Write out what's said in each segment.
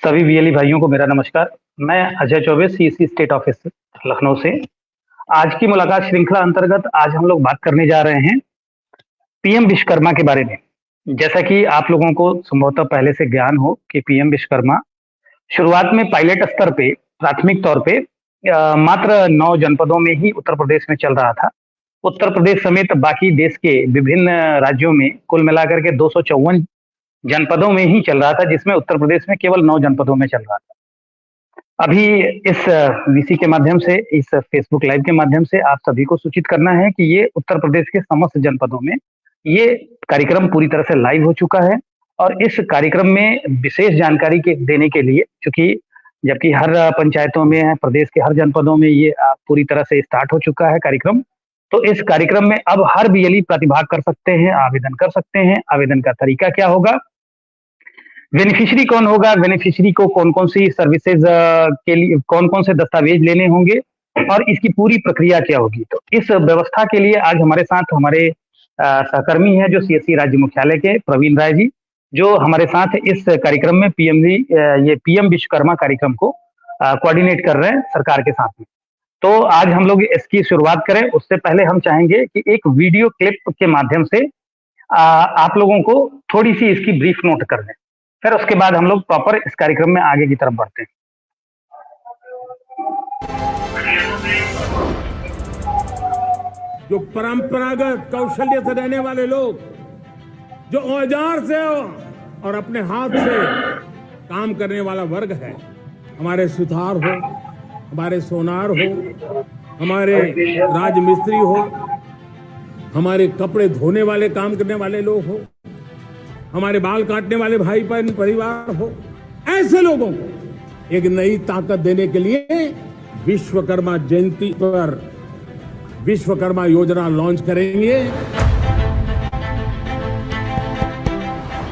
सभी वीएलई भाइयों को मेरा नमस्कार। मैं Ajay Choubey, CEC state office Lucknow से। आज की मुलाकात श्रृंखला अंतर्गत आज हम लोग बात करने जा रहे हैं पीएम विश्वकर्मा के बारे में। जैसा कि आप लोगों को संभवतः पहले से ज्ञान हो कि पीएम विश्वकर्मा शुरुआत में पायलट स्तर पे, प्राथमिक तौर पे मात्र 9 जनपदों में ही उत्तर प्रदेश में चल रहा था। उत्तर प्रदेश समेत बाकी देश के विभिन्न राज्यों में कुल मिलाकर के 254 जनपदों में ही चल रहा था, जिसमें उत्तर प्रदेश में केवल 9 जनपदों में चल रहा था। अभी इस वीसी के माध्यम से, इस फेसबुक लाइव के माध्यम से आप सभी को सूचित करना है कि ये उत्तर प्रदेश के समस्त जनपदों में ये कार्यक्रम पूरी तरह से लाइव हो चुका है। और इस कार्यक्रम में विशेष जानकारी के देने के लिए, चूंकि जबकि हर पंचायतों में, प्रदेश के हर जनपदों में ये पूरी तरह से स्टार्ट हो चुका है कार्यक्रम, तो इस कार्यक्रम में अब हर बीएलई प्रतिभाग कर सकते हैं, आवेदन कर सकते हैं। आवेदन का तरीका क्या होगा, बेनिफिशियरी कौन होगा, बेनिफिशियरी को कौन कौन सी सर्विसेज के लिए कौन कौन से दस्तावेज लेने होंगे और इसकी पूरी प्रक्रिया क्या होगी। तो इस व्यवस्था के लिए आज हमारे साथ हमारे सहकर्मी हैं जो सीएससी राज्य मुख्यालय के प्रवीण राय जी, जो हमारे साथ इस कार्यक्रम में ये पीएम विश्वकर्मा कार्यक्रम को कोऑर्डिनेट कर रहे हैं सरकार के साथ में। तो आज हम लोग इसकी शुरुआत करें, उससे पहले हम चाहेंगे कि एक वीडियो क्लिप के माध्यम से आप लोगों को थोड़ी सी इसकी ब्रीफ नोट कर दें, फिर उसके बाद हम लोग प्रॉपर इस कार्यक्रम में आगे की तरफ बढ़ते हैं। जो परंपरागत कौशल्य से रहने वाले लोग, जो औजार से और अपने हाथ से काम करने वाला वर्ग है, हमारे सुथार हो, हमारे सोनार हो, हमारे राजमिस्त्री हो, हमारे कपड़े धोने वाले काम करने वाले लोग हो, हमारे बाल काटने वाले भाई बहन परिवार हो, ऐसे लोगों को एक नई ताकत देने के लिए विश्वकर्मा जयंती पर विश्वकर्मा योजना लॉन्च करेंगे।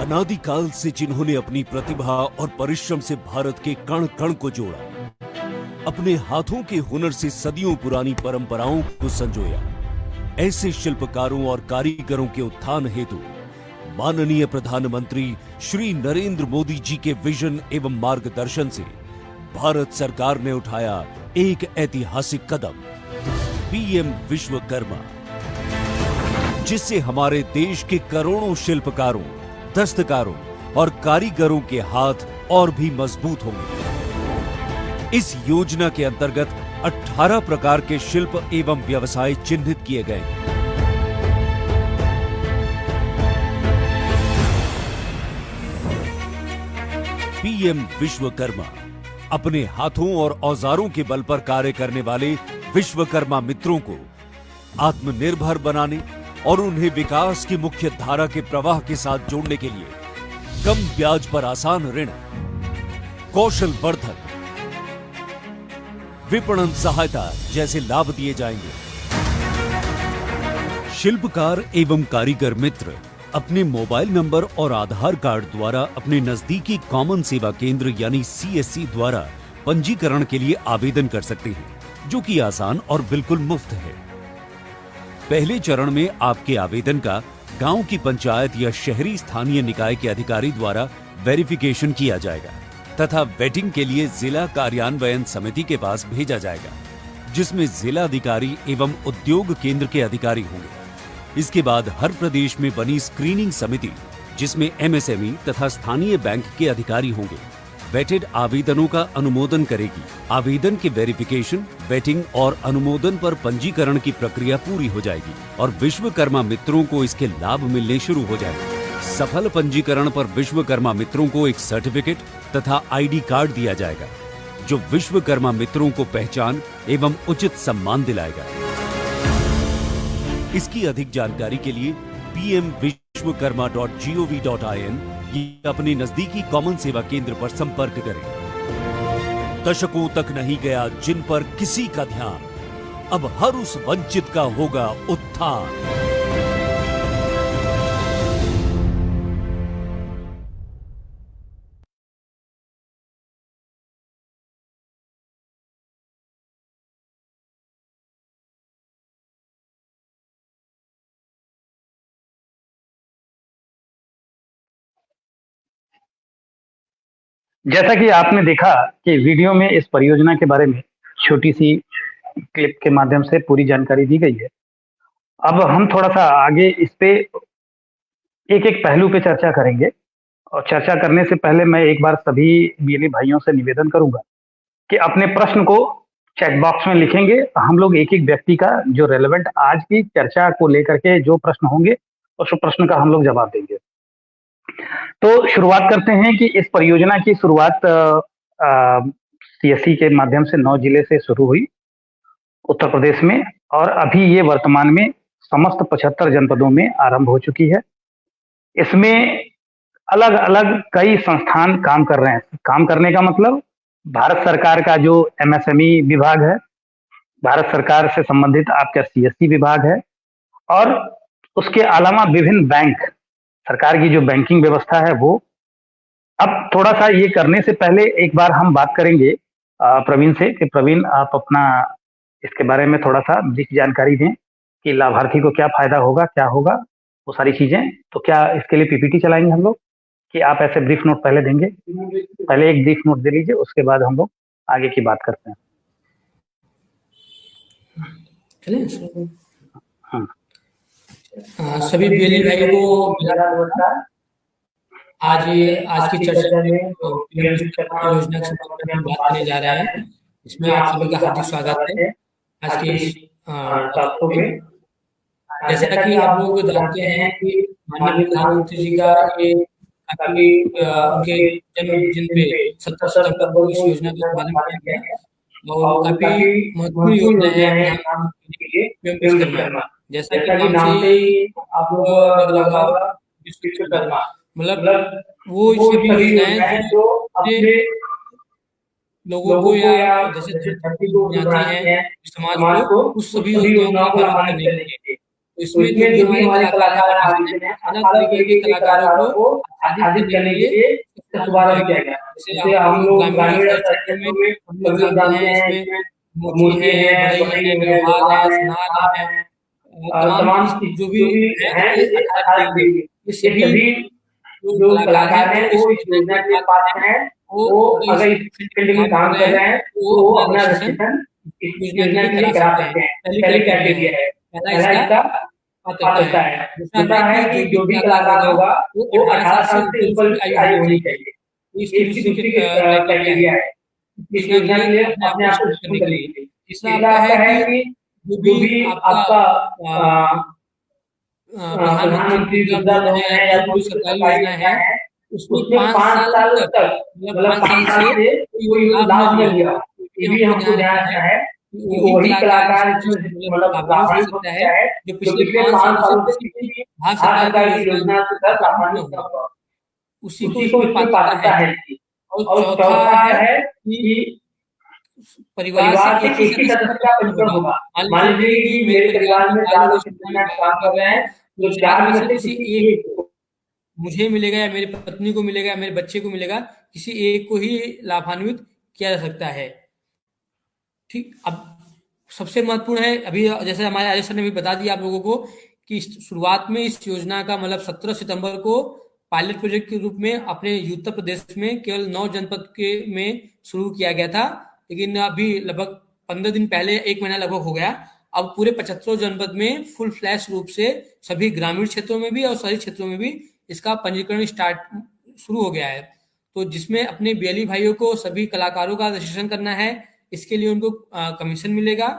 अनादिकाल से जिन्होंने अपनी प्रतिभा और परिश्रम से भारत के कण कण को जोड़ा, अपने हाथों के हुनर से सदियों पुरानी परंपराओं को संजोया, ऐसे शिल्पकारों और कारीगरों के उत्थान हेतु माननीय प्रधानमंत्री श्री नरेंद्र मोदी जी के विजन एवं मार्गदर्शन से भारत सरकार ने उठाया एक ऐतिहासिक कदम, पीएम विश्वकर्मा, जिससे हमारे देश के करोड़ों शिल्पकारों, दस्तकारों और कारीगरों के हाथ और भी मजबूत होंगे। इस योजना के अंतर्गत 18 प्रकार के शिल्प एवं व्यवसाय चिन्हित किए गए हैं। पीएम विश्वकर्मा अपने हाथों और औजारों के बल पर कार्य करने वाले विश्वकर्मा मित्रों को आत्मनिर्भर बनाने और उन्हें विकास की मुख्य धारा के प्रवाह के साथ जोड़ने के लिए कम ब्याज पर आसान ऋण, कौशल वर्धन, विपणन सहायता जैसे लाभ दिए जाएंगे। शिल्पकार एवं कारीगर मित्र अपने मोबाइल नंबर और आधार कार्ड द्वारा अपने नजदीकी कॉमन सेवा केंद्र यानी सीएससी द्वारा पंजीकरण के लिए आवेदन कर सकते हैं, जो कि आसान और बिल्कुल मुफ्त है। पहले चरण में आपके आवेदन का गांव की पंचायत या शहरी स्थानीय निकाय के अधिकारी द्वारा वेरिफिकेशन किया जाएगा तथा वेटिंग के लिए जिला कार्यान्वयन समिति के पास भेजा जाएगा, जिसमें जिला अधिकारी एवं उद्योग केंद्र के अधिकारी होंगे। इसके बाद हर प्रदेश में बनी स्क्रीनिंग समिति, जिसमें एमएसएमई तथा स्थानीय बैंक के अधिकारी होंगे, वेटेड आवेदनों का अनुमोदन करेगी। आवेदन के वेरिफिकेशन, वेटिंग और अनुमोदन पर पंजीकरण की प्रक्रिया पूरी हो जाएगी और विश्वकर्मा मित्रों को इसके लाभ मिलने शुरू हो जाएंगे। सफल पंजीकरण पर विश्वकर्मा मित्रों को एक सर्टिफिकेट तथा आईडी कार्ड दिया जाएगा, जो विश्वकर्मा मित्रों को पहचान एवं उचित सम्मान दिलाएगा। इसकी अधिक जानकारी के लिए pmvishwakarma.gov.in या अपने नजदीकी कॉमन सेवा केंद्र पर संपर्क करें। दशकों तक नहीं गया जिन पर किसी का ध्यान, अब हर उस वंचित का होगा उत्थान। जैसा कि आपने देखा कि वीडियो में इस परियोजना के बारे में छोटी सी क्लिप के माध्यम से पूरी जानकारी दी गई है। अब हम थोड़ा सा आगे इस पे एक एक पहलू पे चर्चा करेंगे, और चर्चा करने से पहले मैं एक बार सभी बीएलई भाइयों से निवेदन करूंगा कि अपने प्रश्न को चैट बॉक्स में लिखेंगे। हम लोग एक एक व्यक्ति का जो रेलेवेंट आज की चर्चा को लेकर के जो प्रश्न होंगे उस प्रश्न का हम लोग जवाब देंगे। तो शुरुआत करते हैं कि इस परियोजना की शुरुआत सीएससी के माध्यम से 9 जिले से शुरू हुई उत्तर प्रदेश में, और अभी ये वर्तमान में समस्त 75 जनपदों में आरंभ हो चुकी है। इसमें अलग अलग कई संस्थान काम कर रहे हैं। काम करने का मतलब भारत सरकार का जो एमएसएमई विभाग है, भारत सरकार से संबंधित आपका सीएससी विभाग है, और उसके अलावा विभिन्न बैंक, सरकार की जो बैंकिंग व्यवस्था है वो। अब थोड़ा सा ये करने से पहले एक बार हम बात करेंगे प्रवीण से कि प्रवीण आप अपना इसके बारे में थोड़ा सा ब्रीफ जानकारी दें कि लाभार्थी को क्या फायदा होगा, क्या होगा, वो सारी चीजें। तो क्या इसके लिए पीपीटी चलाएंगे हम लोग कि आप ऐसे ब्रीफ नोट पहले देंगे? पहले एक ब्रीफ नोट दे लीजिए, उसके बाद हम लोग आगे की बात करते हैं। चलिए हाँ। सभी बीएलई भाइयों को मेरा नमस्कार। आज की चर्चा में पीएम विश्वकर्मा योजना के संबंध में हम बात करने जा रहे हैं। इसमें आप सभी का हार्दिक स्वागत है आज के इस टॉपिक में। जैसा कि आप लोग जानते हैं कि माननीय प्रधानमंत्री जी का ये काफी उनके जन्मदिन पे 17 सितंबर को इस योजना का शुभारंभ किया गया और काफी महत्वपूर्ण योजना है प्रधानमंत्री के लिए पीएम विश्वकर्मा। जैसा कि नाम से ही आप लोग लग रहा होगा विश्वकर्मा, मतलब वो सभी योजनाएं जो अपने लोगों को या जैसे धरती को बनाती हैं समाज को, उस सभी योजनाओं का पालन करने के लिए। तो इसमें जो भी हमारे कलाकार हैं, अलग तरीके के कलाकारों को आच्छादित करने के लिए इसका शुभारंभ किया गया। जैसे हम लोग ग्रामीण क्षेत्र में हम लोग जानते हैं इसमें मूर्ति है, बढ़ई है, व्यवहार है, सुनार है, तमाम जो भी है ये सभी जो कलाकार हैं वो इस योजना के पात्र हैं। वो अगर इस फील्ड में काम कर रहे हैं तो वो अपना रजिस्ट्रेशन इस योजना के लिए करा सकते हैं। पहले क्राइटेरिया है, पहला इसका पात्रता है। दूसरा है कि जो भी कलाकार होगा वो 18 साल से ऊपर की आयु होनी चाहिए। इसकी दूसरी क्राइटेरिया है इस योजना के लिए अपने आप को रजिस्टर करने के लिए। तीसरा है कि जो भी आपका प्रधानमंत्री मुद्रा लोन है या कोई सरकारी योजना है उसमें 5 साल तक मतलब 5 साल से कोई लाभ नहीं लिया। ये भी हमको ध्यान रखना है कि वही कलाकार इसमें मतलब लाभान्वित हो सकता है जो पिछले 5 सालों से किसी भारत सरकार की योजना से लाभान्वित हुआ, उसी को इसमें पात्रता है। और चौथा है कि परिवार से एक ही सदस्य का पंजीकरण होगा। मान लीजिए कि मेरे परिवार में 4 लोग काम कर रहे हैं, तो 4 में से किसी एक को मुझे मिलेगा या मेरी पत्नी को मिलेगा या मेरे बच्चे को मिलेगा, किसी एक को ही लाभान्वित किया जा सकता है। ठीक, अब सबसे महत्वपूर्ण है अभी जैसे हमारे आदेश सर ने भी बता दिया आप लोगों को कि शुरुआत में इस योजना का मतलब 17 सितंबर को पायलट प्रोजेक्ट के रूप में अपने उत्तर प्रदेश में केवल 9 जनपद के में शुरू किया गया था, लेकिन अभी लगभग 15 दिन पहले 1 महीना लगभग हो गया। अब पूरे 75 जनपद में फुल फ्लैश रूप से सभी ग्रामीण क्षेत्रों में भी और शहरी क्षेत्रों में भी इसका पंजीकरण शुरू हो गया है। तो जिसमें अपने बीएलई भाइयों को सभी कलाकारों का रजिस्ट्रेशन करना है, इसके लिए उनको कमीशन मिलेगा।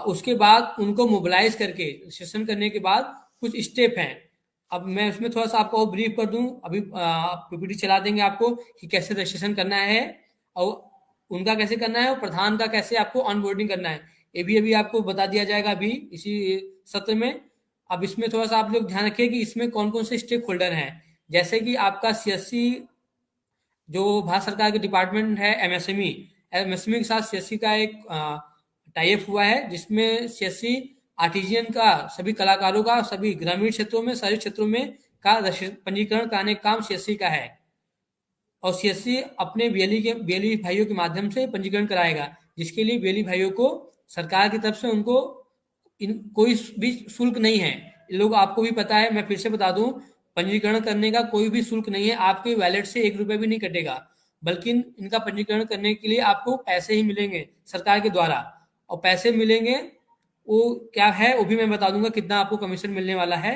उसके बाद उनको मोबिलाइज करके रजिस्ट्रेशन करने के बाद कुछ स्टेप हैं। अब मैं उसमें थोड़ा सा आपको ब्रीफ कर दूं, अभी पीपीटी चला देंगे आपको कि कैसे रजिस्ट्रेशन करना है और उनका कैसे करना है और प्रधान का कैसे आपको ऑनबोर्डिंग करना है, ये भी अभी आपको बता दिया जाएगा अभी इसी सत्र में। अब इसमें थोड़ा सा आप लोग ध्यान रखिए कि इसमें कौन कौन से स्टेक होल्डर हैं। जैसे कि आपका सीएससी जो भारत सरकार के डिपार्टमेंट है एमएसएमई के साथ सीएससी का एक टाई अप हुआ है, जिसमें सीएससी आर्टिजियन का सभी कलाकारों का सभी ग्रामीण क्षेत्रों में शहरी क्षेत्रों में का पंजीकरण कराने का काम सीएससी का है और सीएससी अपने बीएलई भाइयों के माध्यम से पंजीकरण कराएगा, जिसके लिए बीएलई भाइयों को सरकार की तरफ से उनको कोई भी शुल्क नहीं है। लोग आपको भी पता है, मैं फिर से बता दूं, पंजीकरण करने का कोई भी शुल्क नहीं है, आपके वैलेट से 1 रुपए भी नहीं कटेगा। बल्कि इनका पंजीकरण करने के लिए आपको पैसे ही मिलेंगे सरकार के द्वारा, और पैसे मिलेंगे वो क्या है वो भी मैं बता दूंगा कितना आपको कमीशन मिलने वाला है।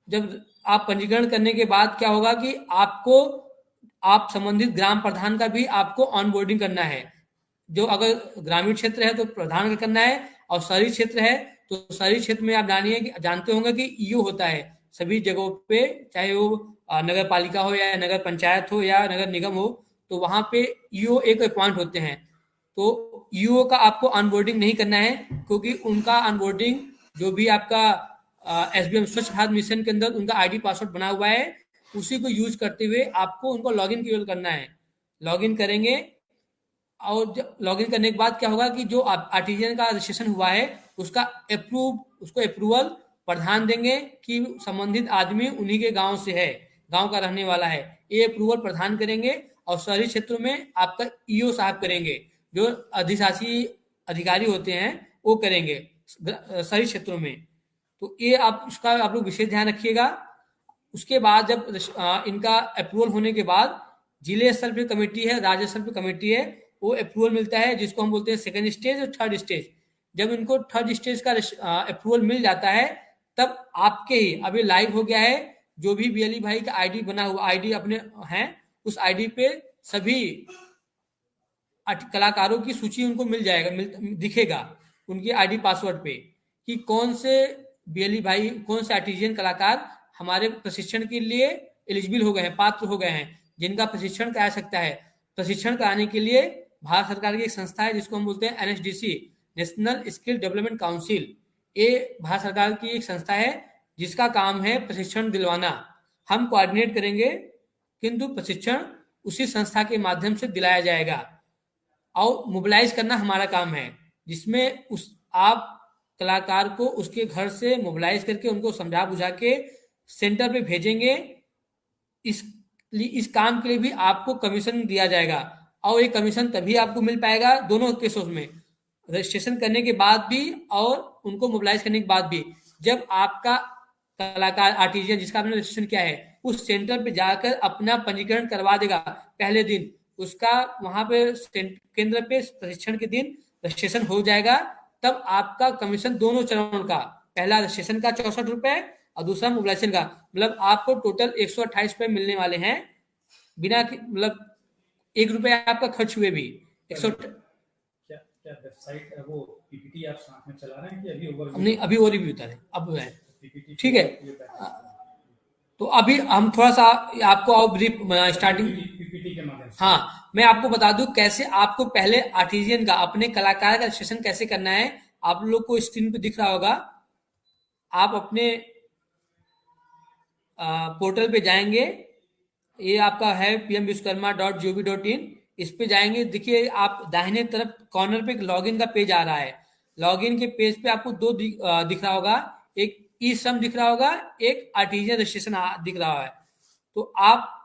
जब आप पंजीकरण करने के बाद क्या होगा कि आपको आप संबंधित ग्राम प्रधान का भी आपको ऑनबोर्डिंग करना है। जो अगर ग्रामीण क्षेत्र है तो प्रधान का करना है, और शहरी क्षेत्र है तो शहरी क्षेत्र में आप जानते होंगे कि ईओ होता है सभी जगहों पे, चाहे वो नगर पालिका हो या नगर पंचायत हो या नगर निगम हो, तो वहां पे ईओ एक अपॉइंट होते हैं। तो ईओ का आपको ऑनबोर्डिंग नहीं करना है, क्योंकि उनका ऑनबोर्डिंग जो भी आपका एसबीएम स्वच्छ भारत मिशन के अंदर उनका आईडी पासवर्ड बना हुआ है, उसी को यूज करते हुए आपको उनको लॉगिन केवल करना है। लॉगिन करेंगे और लॉगिन करने के बाद क्या होगा कि जो आर्टिजन का रजिस्ट्रेशन हुआ है उसका उसको अप्रूवल प्रधान देंगे कि संबंधित आदमी उन्हीं के गांव से है, गांव का रहने वाला है। ये अप्रूवल प्रधान करेंगे और शहरी क्षेत्रों में आपका ईओ साहब करेंगे, जो अधिशासी अधिकारी होते हैं वो करेंगे शहरी क्षेत्रों में। तो ये उसका आप लोग विशेष ध्यान रखिएगा। उसके बाद जब इनका अप्रूवल होने के बाद जिले स्तर पे कमेटी है, राज्य स्तर पे कमेटी है, वो अप्रूवल मिलता है जिसको हम बोलते हैं सेकंड स्टेज और थर्ड स्टेज। जब इनको थर्ड स्टेज का अप्रूवल मिल जाता है तब आपके ही अभी लाइव हो गया है जो भी बीएलई भाई का आईडी बना हुआ आईडी अपने हैं, उस आईडी पे सभी कलाकारों की सूची उनको मिल जाएगा, दिखेगा उनके आईडी पासवर्ड पे कि कौन से बीएलई भाई, कौन से आर्टिजियन कलाकार हमारे प्रशिक्षण के लिए एलिजिबल हो गए हैं, पात्र हो गए हैं, जिनका प्रशिक्षण करा सकता है। प्रशिक्षण कराने के लिए भारत सरकार की एक संस्था है जिसको हम बोलते हैं NSDC, national skill development council. ये भारत सरकार की एक संस्था है जिसका काम है प्रशिक्षण दिलवाना। हम कोऑर्डिनेट करेंगे किंतु प्रशिक्षण उसी संस्था के माध्यम से दिलाया जाएगा और मोबिलाइज करना हमारा काम है, जिसमें आप कलाकार को उसके घर से मोबिलाइज करके उनको समझा बुझा के सेंटर पे भेजेंगे। इस काम के लिए भी आपको कमीशन दिया जाएगा, और ये कमीशन तभी आपको मिल पाएगा दोनों केसों में, रजिस्ट्रेशन करने के बाद भी और उनको मोबिलाइज करने के बाद भी। जब आपका कलाकार आर्टिजियन जिसका आपने रजिस्ट्रेशन किया है उस सेंटर पे जाकर अपना पंजीकरण करवा देगा पहले दिन, उसका वहां पे केंद्र पे प्रशिक्षण के दिन रजिस्ट्रेशन हो जाएगा, तब आपका कमीशन दोनों चरण का, पहला रजिस्ट्रेशन का 64 रुपए और दूसरा मोबिलाइजेशन का, मतलब आपको टोटल 128 रुपए मिलने वाले हैं बिना मतलब 1 रुपया आपका खर्च हुए भी। क्या वेबसाइट वो पीपीटी आप साथ में चला रहे हैं कि अभी ओवरव्यू? नहीं, अभी वो रिव्यू था, अब है ठीक है। तो अभी हम थोड़ा सा आपको और ब्रीफ स्टार्टिंग पीपीटी के माध्यम से, हाँ मैं आपको बता दूं कैसे आपको पहले आर्टिजियन का अपने कलाकार का रजिस्ट्रेशन कैसे करना है। आप लोग को स्क्रीन पे दिख रहा होगा, आप अपने पोर्टल पे जाएंगे, ये आपका है pmvishwakarma.gov.in, इस पे जाएंगे, देखिए आप दाहिने तरफ कॉर्नर पे लॉगिन का पेज आ रहा है। लॉगिन के पेज पे आपको दो दिख रहा होगा, एक ई श्रम दिख रहा होगा, एक आर्टिजियन रजिस्ट्रेशन दिख रहा है। तो आप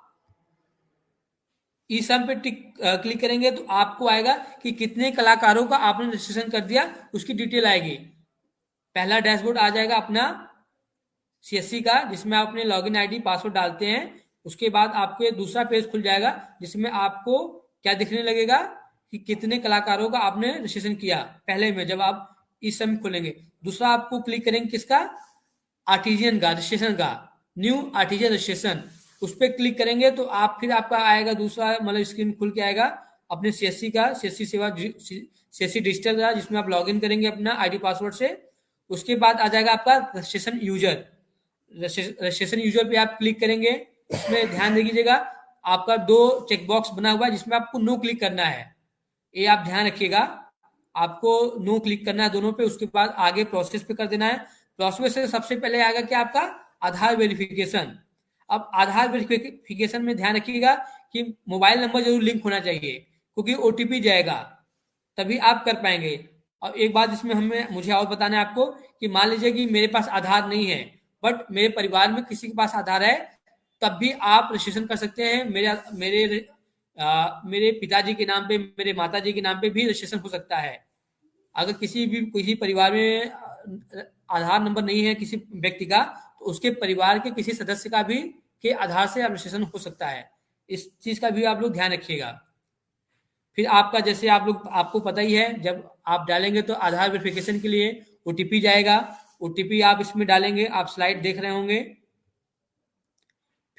ई श्रम पे क्लिक करेंगे तो आपको आएगा कि कितने कलाकारों का आपने रजिस्ट्रेशन कर दिया, उसकी डिटेल आएगी। पहला डैशबोर्ड आ जाएगा अपना सीएससी का, जिसमें आप अपने लॉगिन आईडी पासवर्ड डालते हैं। उसके बाद आपको दूसरा पेज खुल जाएगा जिसमें आपको क्या दिखने लगेगा कि कितने कलाकारों का आपने रजिस्ट्रेशन किया पहले में, जब आप इस समय खोलेंगे। दूसरा आपको क्लिक करेंगे किसका, आर्टिजियन का रजिस्ट्रेशन का, न्यू आर्टिजियन रजिस्ट्रेशन, उस पर क्लिक करेंगे तो आप फिर आपका आएगा दूसरा मतलब स्क्रीन खुल के आएगा अपने सीएससी का, सीएससी सेवा सीएससी डिजिटल का, जिसमें आप लॉगिन करेंगे अपना आईडी पासवर्ड से। उसके बाद आ जाएगा आपका रजिस्ट्रेशन यूजर, रजिस्ट्रेशन यूजर पे आप क्लिक करेंगे। इसमें ध्यान दीजिएगा आपका 2 चेकबॉक्स बना हुआ है जिसमें आपको नो क्लिक करना है, ये आप ध्यान रखिएगा, आपको नो क्लिक करना है दोनों पे। उसके बाद आगे प्रोसेस पे कर देना है। प्रोसेस से सबसे पहले आएगा कि आपका आधार वेरिफिकेशन। अब आधार वेरिफिकेशन में ध्यान रखिएगा कि मोबाइल नंबर जरूर लिंक होना चाहिए, क्योंकि ओटीपी जाएगा तभी आप कर पाएंगे। और एक बात इसमें मुझे और बताना है आपको कि मान लीजिए कि मेरे पास आधार नहीं है बट मेरे परिवार में किसी के पास आधार है, तब भी आप रजिस्ट्रेशन कर सकते हैं। मेरे पिताजी के नाम पे, मेरे माताजी के नाम पे भी रजिस्ट्रेशन हो सकता है। अगर किसी परिवार में आधार नंबर नहीं है किसी व्यक्ति का, तो उसके परिवार के किसी सदस्य का भी के आधार से रजिस्ट्रेशन हो सकता है। इस चीज का भी आप लोग ध्यान रखिएगा। फिर आपका जैसे आपको पता ही है, जब आप डालेंगे तो आधार वेरिफिकेशन के लिए ओटीपी जाएगा, ओटीपी आप इसमें डालेंगे, आप स्लाइड देख रहे होंगे।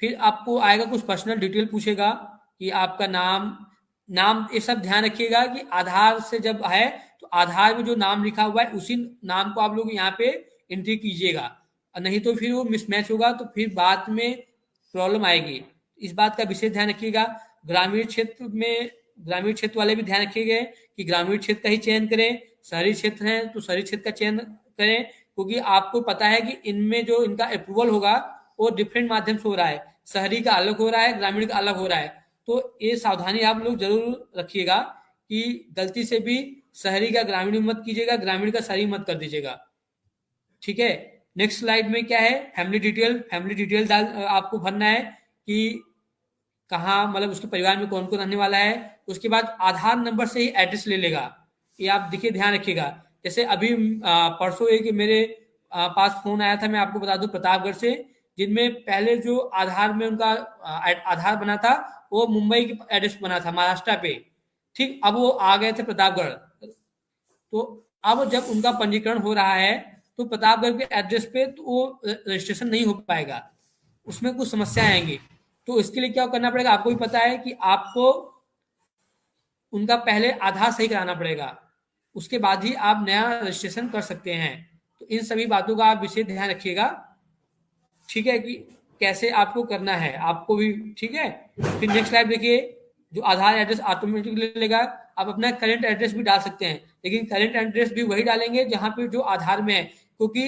फिर आपको आएगा कुछ पर्सनल डिटेल पूछेगा कि आपका नाम ये सब ध्यान रखिएगा कि आधार से जब है तो आधार में जो नाम लिखा हुआ है उसी नाम को आप लोग यहाँ पे एंट्री कीजिएगा, और नहीं तो फिर वो मिसमैच होगा तो फिर बाद में प्रॉब्लम आएगी। इस बात का विशेष ध्यान रखिएगा। ग्रामीण क्षेत्र वाले भी ध्यान रखिएगा कि ग्रामीण क्षेत्र का ही चयन करें, शहरी क्षेत्र है तो शहरी क्षेत्र का चयन करें, क्योंकि आपको पता है कि इनमें जो इनका अप्रूवल होगा वो डिफरेंट माध्यम से हो रहा है, शहरी का अलग हो रहा है, ग्रामीण का अलग हो रहा है। तो ये सावधानी आप लोग जरूर रखिएगा कि गलती से भी शहरी का ग्रामीण मत कीजिएगा, ग्रामीण का शहरी मत कर दीजिएगा। ठीक है, नेक्स्ट स्लाइड में क्या है, फैमिली डिटेल डाल आपको भरना है कि कहाँ, मतलब उसके परिवार में कौन कौन रहने वाला है। उसके बाद आधार नंबर से ही एड्रेस ले लेगा, ये आप देखिए ध्यान रखिएगा। जैसे अभी परसों एक मेरे पास फोन आया था, मैं आपको बता दूं, प्रतापगढ़ से, जिनमें पहले जो आधार में उनका आधार बना था वो मुंबई की एड्रेस बना था, महाराष्ट्र पे। ठीक, अब वो आ गए थे प्रतापगढ़, तो अब जब उनका पंजीकरण हो रहा है तो प्रतापगढ़ के एड्रेस पे तो वो रजिस्ट्रेशन नहीं हो पाएगा, उसमें कुछ समस्याएं आएंगी। तो इसके लिए क्या करना पड़ेगा, आपको भी पता है कि आपको उनका पहले आधार सही कराना पड़ेगा, उसके बाद ही आप नया रजिस्ट्रेशन कर सकते हैं। तो इन सभी बातों का आप विशेष ध्यान रखिएगा, ठीक है, कि कैसे आपको करना है आपको भी। ठीक है, फिर नेक्स्ट स्लाइड देखिए, जो आधार एड्रेस ऑटोमेटिकली ले लेगा। आप अपना करंट एड्रेस भी डाल सकते हैं, लेकिन करंट एड्रेस भी वही डालेंगे जहां पे जो आधार में है, क्योंकि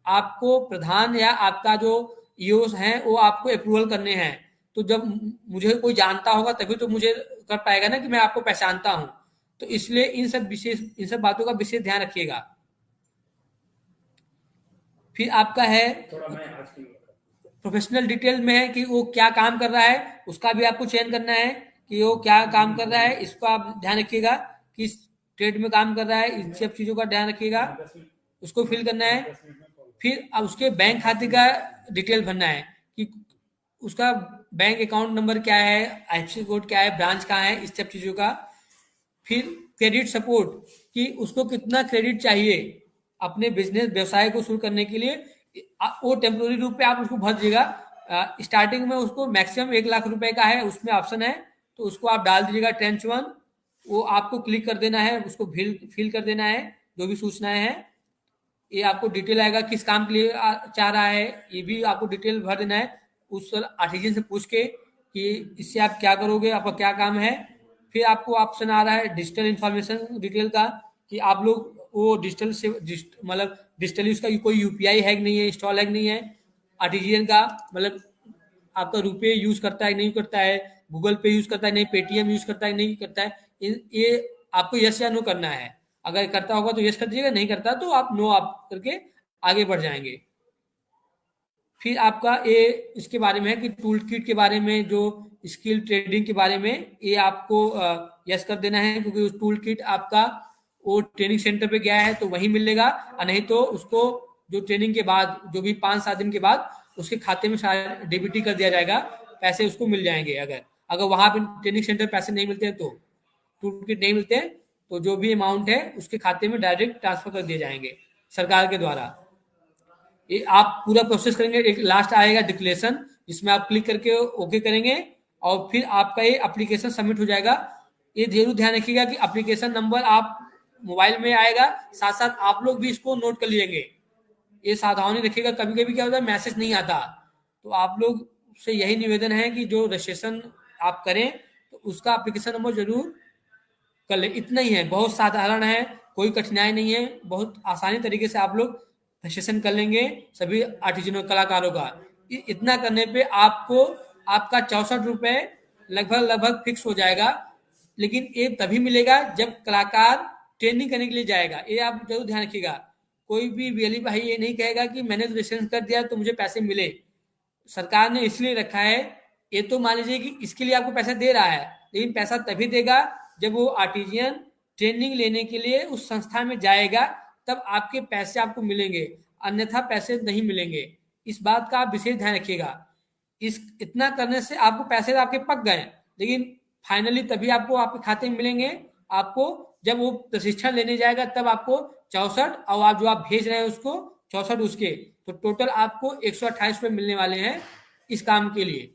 आपको प्रधान या आपका जो ईओस है वो आपको अप्रूवल करने हैं। तो जब मुझे कोई जानता होगा तभी तो मुझे कर पाएगा ना कि मैं आपको पहचानता हूं। तो इसलिए इन सब बातों का विशेष ध्यान रखिएगा। फिर आपका है थोड़ा मैं आज की प्रोफेशनल डिटेल में है कि वो क्या काम कर रहा है, उसका भी आपको चयन करना है कि वो क्या काम कर रहा है, इसको आप ध्यान रखिएगा, किस ट्रेड में काम कर रहा है, इन सब चीजों का ध्यान रखिएगा, उसको फिल करना है। फिर अब उसके बैंक खाते का डिटेल भरना है कि उसका बैंक अकाउंट नंबर क्या है, आईएफएससी कोड क्या है, ब्रांच कहाँ है, इस सब चीजों का। फिर क्रेडिट सपोर्ट कि उसको कितना क्रेडिट चाहिए अपने बिजनेस व्यवसाय को शुरू करने के लिए, वो टेम्पोररी रूप पे आप उसको भर दीजिएगा। स्टार्टिंग में उसको मैक्सिमम 1 लाख रुपए का है, उसमें ऑप्शन है, तो उसको आप डाल दीजिएगा ट्रेंच 1, वो आपको क्लिक कर देना है, उसको फिल कर देना है जो भी सूचनाएं हैं। ये आपको डिटेल आएगा किस काम के लिए चाह रहा है, ये भी आपको डिटेल भर देना है, उस आर्टिजन से पूछ के कि इससे आप क्या करोगे, आपका क्या काम है। फिर आपको ऑप्शन आ रहा है डिजिटल इंफॉर्मेशन डिटेल का कि आप लोग वो डिजिटल से मतलब डिजिटली उसका कोई यूपीआई है कि नहीं है, इंस्टॉल है कि नहीं है, आरटीजीएस का मतलब आपका रुपए यूज करता है नहीं करता है, गूगल पे यूज करता है नहीं, पेटीएम यूज करता है नहीं करता है, ये आपको यस या नो करना है। अगर करता होगा तो यस कर दीजिएगा, नहीं करता तो आप नो आप करके आगे बढ़ जाएंगे। फिर आपका ये इसके बारे में है कि टूल किट के बारे में, जो स्किल ट्रेडिंग के बारे में, ये आपको यस कर देना है, क्योंकि उस टूल किट आपका वो ट्रेनिंग सेंटर पे गया है तो वहीं मिलेगा, और नहीं तो उसको जो ट्रेनिंग के बाद जो भी 5-7 दिन के बाद उसके खाते में डीबीटी कर दिया जाएगा, पैसे उसको मिल जाएंगे। अगर वहां पे ट्रेनिंग सेंटर पैसे नहीं मिलते तो टूल किट नहीं मिलते तो जो भी अमाउंट है उसके खाते में डायरेक्ट ट्रांसफर कर दिए जाएंगे सरकार के द्वारा। ये आप पूरा प्रोसेस करेंगे, एक लास्ट आएगा डिक्लेरेशन, जिसमें आप क्लिक करके ओके करेंगे और फिर आपका ये एप्लीकेशन सबमिट हो जाएगा। ये जरूर ध्यान रखिएगा कि एप्लीकेशन नंबर आप मोबाइल में आएगा, साथ साथ आप लोग भी इसको नोट कर लीजिएंगे, ये सावधानी रखिएगा। कभी कभी क्या होता है मैसेज नहीं आता, तो आप लोग से यही निवेदन है कि जो रजिस्ट्रेशन आप करें तो उसका एप्लीकेशन नंबर जरूर कर ले। इतना ही है, बहुत साधारण है, कोई कठिनाई नहीं है, बहुत आसानी तरीके से आप लोग रजिस्ट्रेशन कर लेंगे सभी आर्टिजनल कलाकारों का। इतना करने पे आपको आपका 64 रुपए लगभग फिक्स हो जाएगा। लेकिन ये तभी मिलेगा जब कलाकार ट्रेनिंग करने के लिए जाएगा, ये आप जरूर ध्यान रखिएगा। कोई भी वीएलई भाई ये नहीं कहेगा कि मैंने तो रजिस्ट्रेशन कर दिया तो मुझे पैसे मिले। सरकार ने इसलिए रखा है, ये तो मान लीजिए कि इसके लिए आपको पैसा दे रहा है, लेकिन पैसा तभी देगा जब वो आर्टिजियन ट्रेनिंग लेने के लिए उस संस्था में जाएगा, तब आपके पैसे आपको मिलेंगे, अन्यथा पैसे नहीं मिलेंगे। इस बात का आप विशेष ध्यान रखिएगा। इस इतना करने से आपको पैसे आपके पक गए, लेकिन फाइनली तभी आपको आपके खाते में मिलेंगे, आपको जब वो प्रशिक्षण लेने जाएगा तब आपको 64 और आप जो आप भेज रहे हैं उसको 64 उसके, तो टोटल आपको 128 रुपये मिलने वाले हैं इस काम के लिए।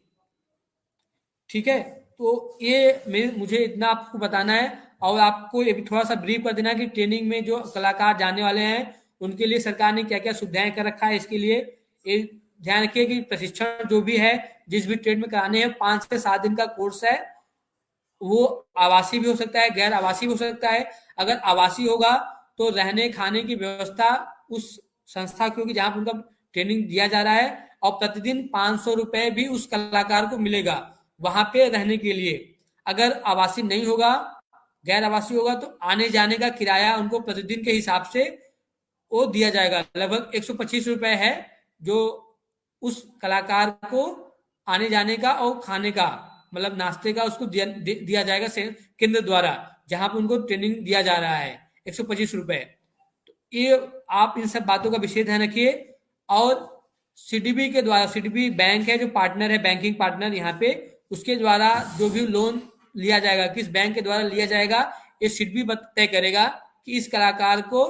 ठीक है, तो ये मुझे इतना आपको बताना है। और आपको ये भी थोड़ा सा ब्रीफ कर देना कि ट्रेनिंग में जो कलाकार जाने वाले हैं उनके लिए सरकार ने क्या क्या सुविधाएं कर रखा है। इसके लिए ये ध्यान रखिए कि प्रशिक्षण जो भी है जिस भी ट्रेड में कराने हैं 5 से 7 दिन का कोर्स है, वो आवासीय भी हो सकता है, गैर आवासीय भी हो सकता है। अगर आवासीय होगा तो रहने खाने की व्यवस्था उस संस्था की होगी जहां पर उनका ट्रेनिंग दिया जा रहा है, और प्रतिदिन 500 रुपए भी उस कलाकार को मिलेगा वहां पे रहने के लिए। अगर आवासीय नहीं होगा, गैर आवासीय होगा, तो आने जाने का किराया उनको प्रतिदिन के हिसाब से वो दिया जाएगा। लगभग 125 रुपए है जो उस कलाकार को आने जाने का और खाने का, मतलब नाश्ते का उसको दिया जाएगा केंद्र द्वारा जहां पर उनको ट्रेनिंग दिया जा रहा है, 125 रुपए। तो ये आप इन सब बातों का विशेष ध्यान रखिए। और सीडीबी के द्वारा, सीडीबी बैंक है जो पार्टनर है, बैंकिंग पार्टनर यहाँ पे, उसके द्वारा जो भी लोन लिया जाएगा, किस बैंक के द्वारा लिया जाएगा, ये सीडीबी तय करेगा कि इस कलाकार को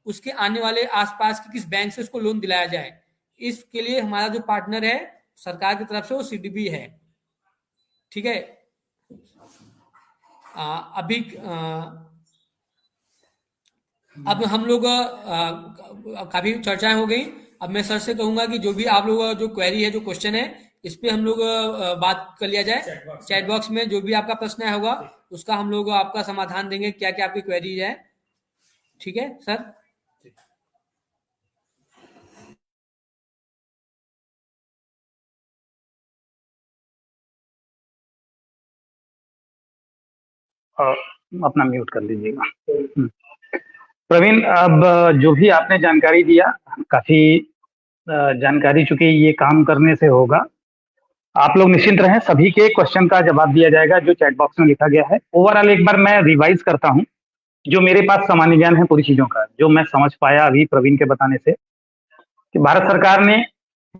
उसके आने वाले आसपास के किस बैंक से उसको लोन दिलाया जाए। इसके लिए हमारा जो पार्टनर है सरकार की तरफ से वो सीडीबी है। ठीक है, अभी अब हम लोग काफी चर्चाएं हो गई। अब मैं सर से कहूंगा कि जो भी आप लोगों का जो क्वेरी है, जो क्वेश्चन है, इस पे हम लोग बात कर लिया जाए। चैट बॉक्स में जो भी आपका प्रश्न है होगा उसका हम लोग आपका समाधान देंगे, क्या क्या आपकी क्वेरी है। ठीक है सर? अपना म्यूट कर लीजिएगा। प्रवीण, अब जो भी आपने जानकारी दिया, काफी जानकारी चूंकि ये काम करने से होगा, आप लोग निश्चिंत रहें, सभी के क्वेश्चन का जवाब दिया जाएगा जो चैट बॉक्स में लिखा गया है। ओवरऑल एक बार मैं रिवाइज करता हूं जो मेरे पास सामान्य ज्ञान है पूरी चीजों का, जो मैं समझ पाया अभी प्रवीण के बताने से, कि भारत सरकार ने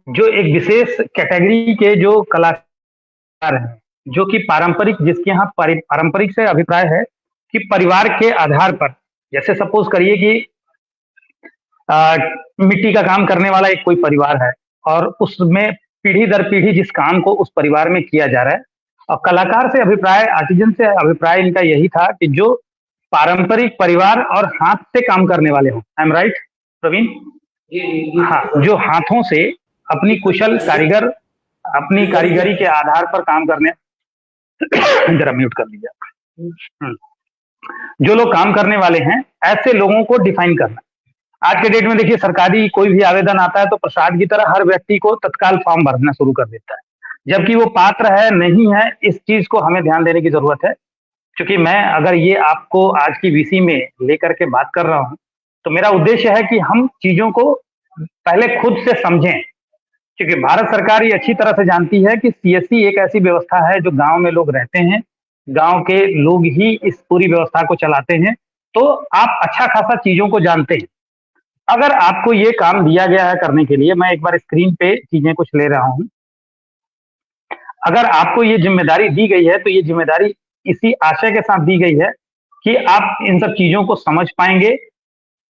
जो एक विशेष कैटेगरी के जो कलाकार हैं, जो कि पारंपरिक, जिसके यहाँ पारंपरिक से अभिप्राय है कि परिवार के आधार पर, जैसे सपोज करिए कि मिट्टी का काम करने वाला एक कोई परिवार है और उसमें पीढ़ी दर पीढ़ी जिस काम को उस परिवार में किया जा रहा है, और कलाकार से अभिप्राय, आर्टिजन से अभिप्राय इनका यही था कि जो पारंपरिक परिवार और हाथ से काम करने वाले हों। I am right Praveen? हाँ, जो हाथों से अपनी कुशल कारीगर, अपनी कारीगरी के आधार पर काम करने जरा म्यूट कर लीजिए, जो लोग काम करने वाले हैं, ऐसे लोगों को डिफाइन करना। आज के डेट में देखिए, सरकारी कोई भी आवेदन आता है तो प्रसाद की तरह हर व्यक्ति को तत्काल फॉर्म भरना शुरू कर देता है, जबकि वो पात्र है नहीं है, इस चीज को हमें ध्यान देने की जरूरत है। क्योंकि मैं अगर ये आपको आज की वीसी में लेकर के बात कर रहा हूं तो मेरा उद्देश्य है कि हम चीजों को पहले खुद से समझें, क्योंकि भारत सरकार ये अच्छी तरह से जानती है कि सीएससी एक ऐसी व्यवस्था है जो गांव में लोग रहते हैं, गांव के लोग ही इस पूरी व्यवस्था को चलाते हैं, तो आप अच्छा खासा चीजों को जानते हैं। अगर आपको ये काम दिया गया है करने के लिए, मैं एक बार स्क्रीन पे चीजें कुछ ले रहा हूं, अगर आपको ये जिम्मेदारी दी गई है तो ये जिम्मेदारी इसी आशय के साथ दी गई है कि आप इन सब चीजों को समझ पाएंगे।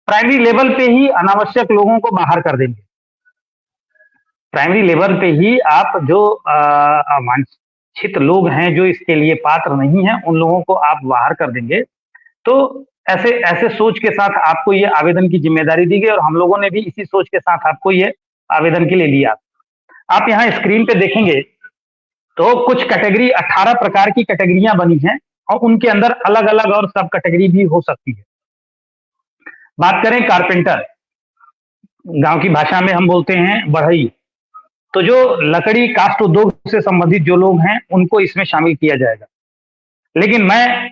प्राइमरी लेवल पे ही अनावश्यक लोगों को बाहर कर देंगे, प्राइमरी लेवल पे ही आप जो अवांछित लोग हैं, जो इसके लिए पात्र नहीं है, उन लोगों को आप बाहर कर देंगे। तो ऐसे सोच के साथ आपको ये आवेदन की जिम्मेदारी दी गई और हम लोगों ने भी इसी सोच के साथ आपको ये आवेदन के लिए लिया। आप यहाँ स्क्रीन पे देखेंगे तो कुछ कैटेगरी, 18 प्रकार की कैटेगरियां बनी हैं और उनके अंदर अलग अलग और सब कैटेगरी भी हो सकती है। बात करें कारपेंटर, गांव की भाषा में हम बोलते हैं बढ़ई, तो जो लकड़ी कास्ट उद्योग से संबंधित जो लोग हैं उनको इसमें शामिल किया जाएगा। लेकिन मैं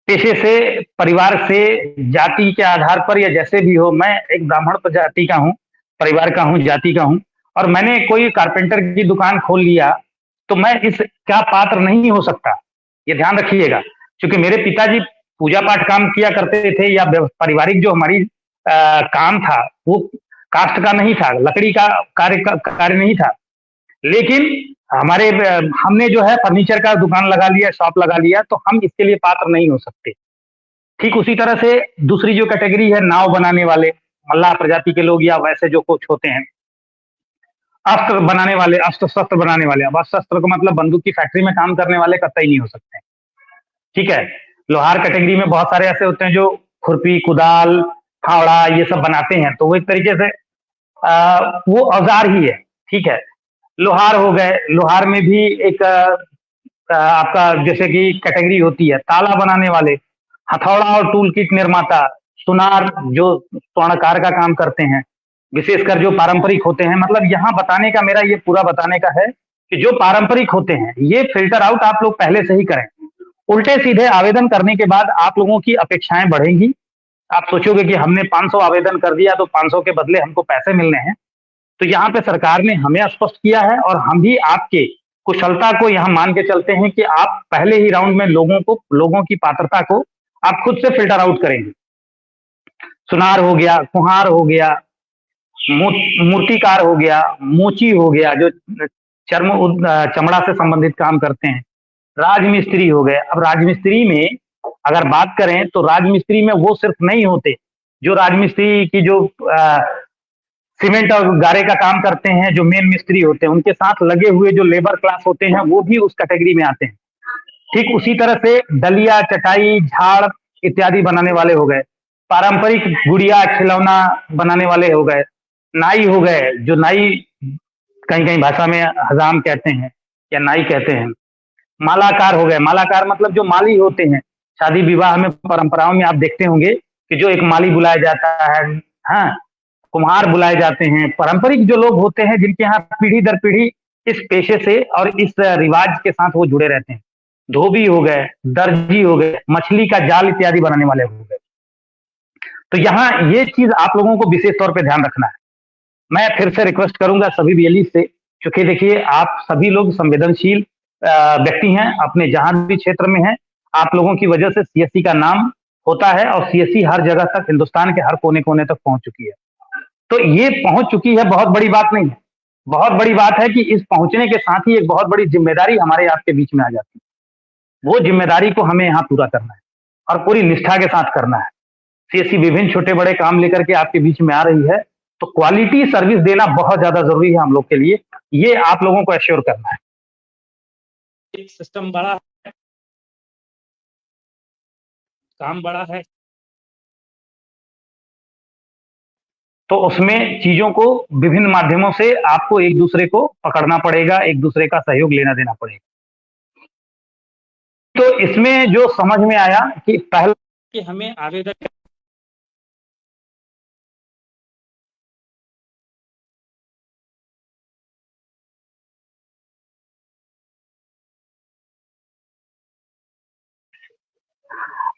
पेशे से, परिवार से, जाति के आधार पर या जैसे भी हो, मैं एक ब्राह्मण प्रजाति का हूँ, परिवार का हूँ, जाति का हूँ, और मैंने कोई कारपेंटर की दुकान खोल लिया तो मैं इसका पात्र नहीं हो सकता, ये ध्यान रखिएगा। क्योंकि मेरे पिताजी पूजा पाठ काम किया करते थे, या पारिवारिक जो हमारी काम था वो कास्ट का नहीं था, लकड़ी का कार्य नहीं था, लेकिन हमारे हमने जो है फर्नीचर का दुकान लगा लिया, शॉप लगा लिया, तो हम इसके लिए पात्र नहीं हो सकते। ठीक उसी तरह से दूसरी जो कैटेगरी है, नाव बनाने वाले, मल्लाह प्रजाति के लोग या वैसे जो कुछ होते हैं, अस्त्र बनाने वाले, अस्त्र शस्त्र बनाने वाले। अब अस्त्र शस्त्र को मतलब बंदूक की फैक्ट्री में काम करने वाले कतई नहीं हो सकते। ठीक है। लोहार कैटेगरी में बहुत सारे ऐसे होते हैं जो खुरपी, कुदाल, फावड़ा ये सब बनाते हैं, तो वो एक तरीके से वो औजार ही है। ठीक है। लोहार हो गए, लोहार में भी एक आपका जैसे कि कैटेगरी होती है ताला बनाने वाले, हथौड़ा और टूल किट निर्माता, सुनार जो स्वर्णकार का काम करते हैं, विशेषकर जो पारंपरिक होते हैं। मतलब यहाँ बताने का मेरा ये पूरा बताने का है कि जो पारंपरिक होते हैं ये फिल्टर आउट आप लोग पहले से ही करें। उल्टे सीधे आवेदन करने के बाद आप लोगों की अपेक्षाएं बढ़ेंगी। आप सोचोगे कि हमने 500 आवेदन कर दिया तो 500 के बदले हमको पैसे मिलने हैं। तो यहाँ पे सरकार ने हमें स्पष्ट किया है और हम भी आपके कुशलता को यहाँ मान के चलते हैं कि आप पहले ही राउंड में लोगों की पात्रता को आप खुद से फिल्टर आउट करेंगे। सुनार हो गया, कुम्हार हो गया, मूर्तिकार हो गया, मोची हो गया जो चमड़ा से संबंधित काम करते हैं, राजमिस्त्री हो गए। अब राजमिस्त्री में अगर बात करें तो राजमिस्त्री में वो सिर्फ नहीं होते जो राजमिस्त्री की जो सीमेंट और गारे का काम करते हैं, जो मेन मिस्त्री होते हैं, उनके साथ लगे हुए जो लेबर क्लास होते हैं वो भी उस कैटेगरी में आते हैं। ठीक उसी तरह से डलिया, चटाई, झाड़ इत्यादि बनाने वाले हो गए, पारंपरिक गुड़िया खिलौना बनाने वाले हो गए, नाई हो गए, जो नाई कहीं कहीं भाषा में हजाम कहते हैं या नाई कहते हैं, मालाकार हो गए। मालाकार मतलब जो माली होते हैं, शादी विवाह में परंपराओं में आप देखते होंगे कि जो एक माली बुलाया जाता है, हाँ, कुम्हार बुलाए जाते हैं। पारंपरिक जो लोग होते हैं जिनके यहाँ पीढ़ी दर पीढ़ी इस पेशे से और इस रिवाज के साथ वो जुड़े रहते हैं, धोबी हो गए, दर्जी हो गए, मछली का जाल इत्यादि बनाने वाले हो गए। तो यहाँ ये चीज आप लोगों को विशेष तौर पे ध्यान रखना है। मैं फिर से रिक्वेस्ट करूंगा सभी बीएलई से, क्योंकि देखिए आप सभी लोग संवेदनशील व्यक्ति हैं, अपने जहां भी क्षेत्र में हैं, आप लोगों की वजह से सीएससी का नाम होता है और सीएससी हर जगह तक, हिंदुस्तान के हर कोने कोने तक पहुंच चुकी है। तो ये पहुंच चुकी है, बहुत बड़ी बात नहीं है। बहुत बड़ी बात है कि इस पहुंचने के साथ ही एक बहुत बड़ी जिम्मेदारी हमारे आपके बीच में आ जाती है। वो जिम्मेदारी को हमें यहाँ पूरा करना है और पूरी निष्ठा के साथ करना है। सीएससी विभिन्न छोटे बड़े काम लेकर के आपके बीच में आ रही है, तो क्वालिटी सर्विस देना बहुत ज्यादा जरूरी है हम लोग के लिए। ये आप लोगों को एश्योर करना है। सिस्टम बड़ा है, काम बड़ा है, तो उसमें चीजों को विभिन्न माध्यमों से आपको एक दूसरे को पकड़ना पड़ेगा, एक दूसरे का सहयोग लेना देना पड़ेगा। तो इसमें जो समझ में आया कि पहले कि हमें आवेदन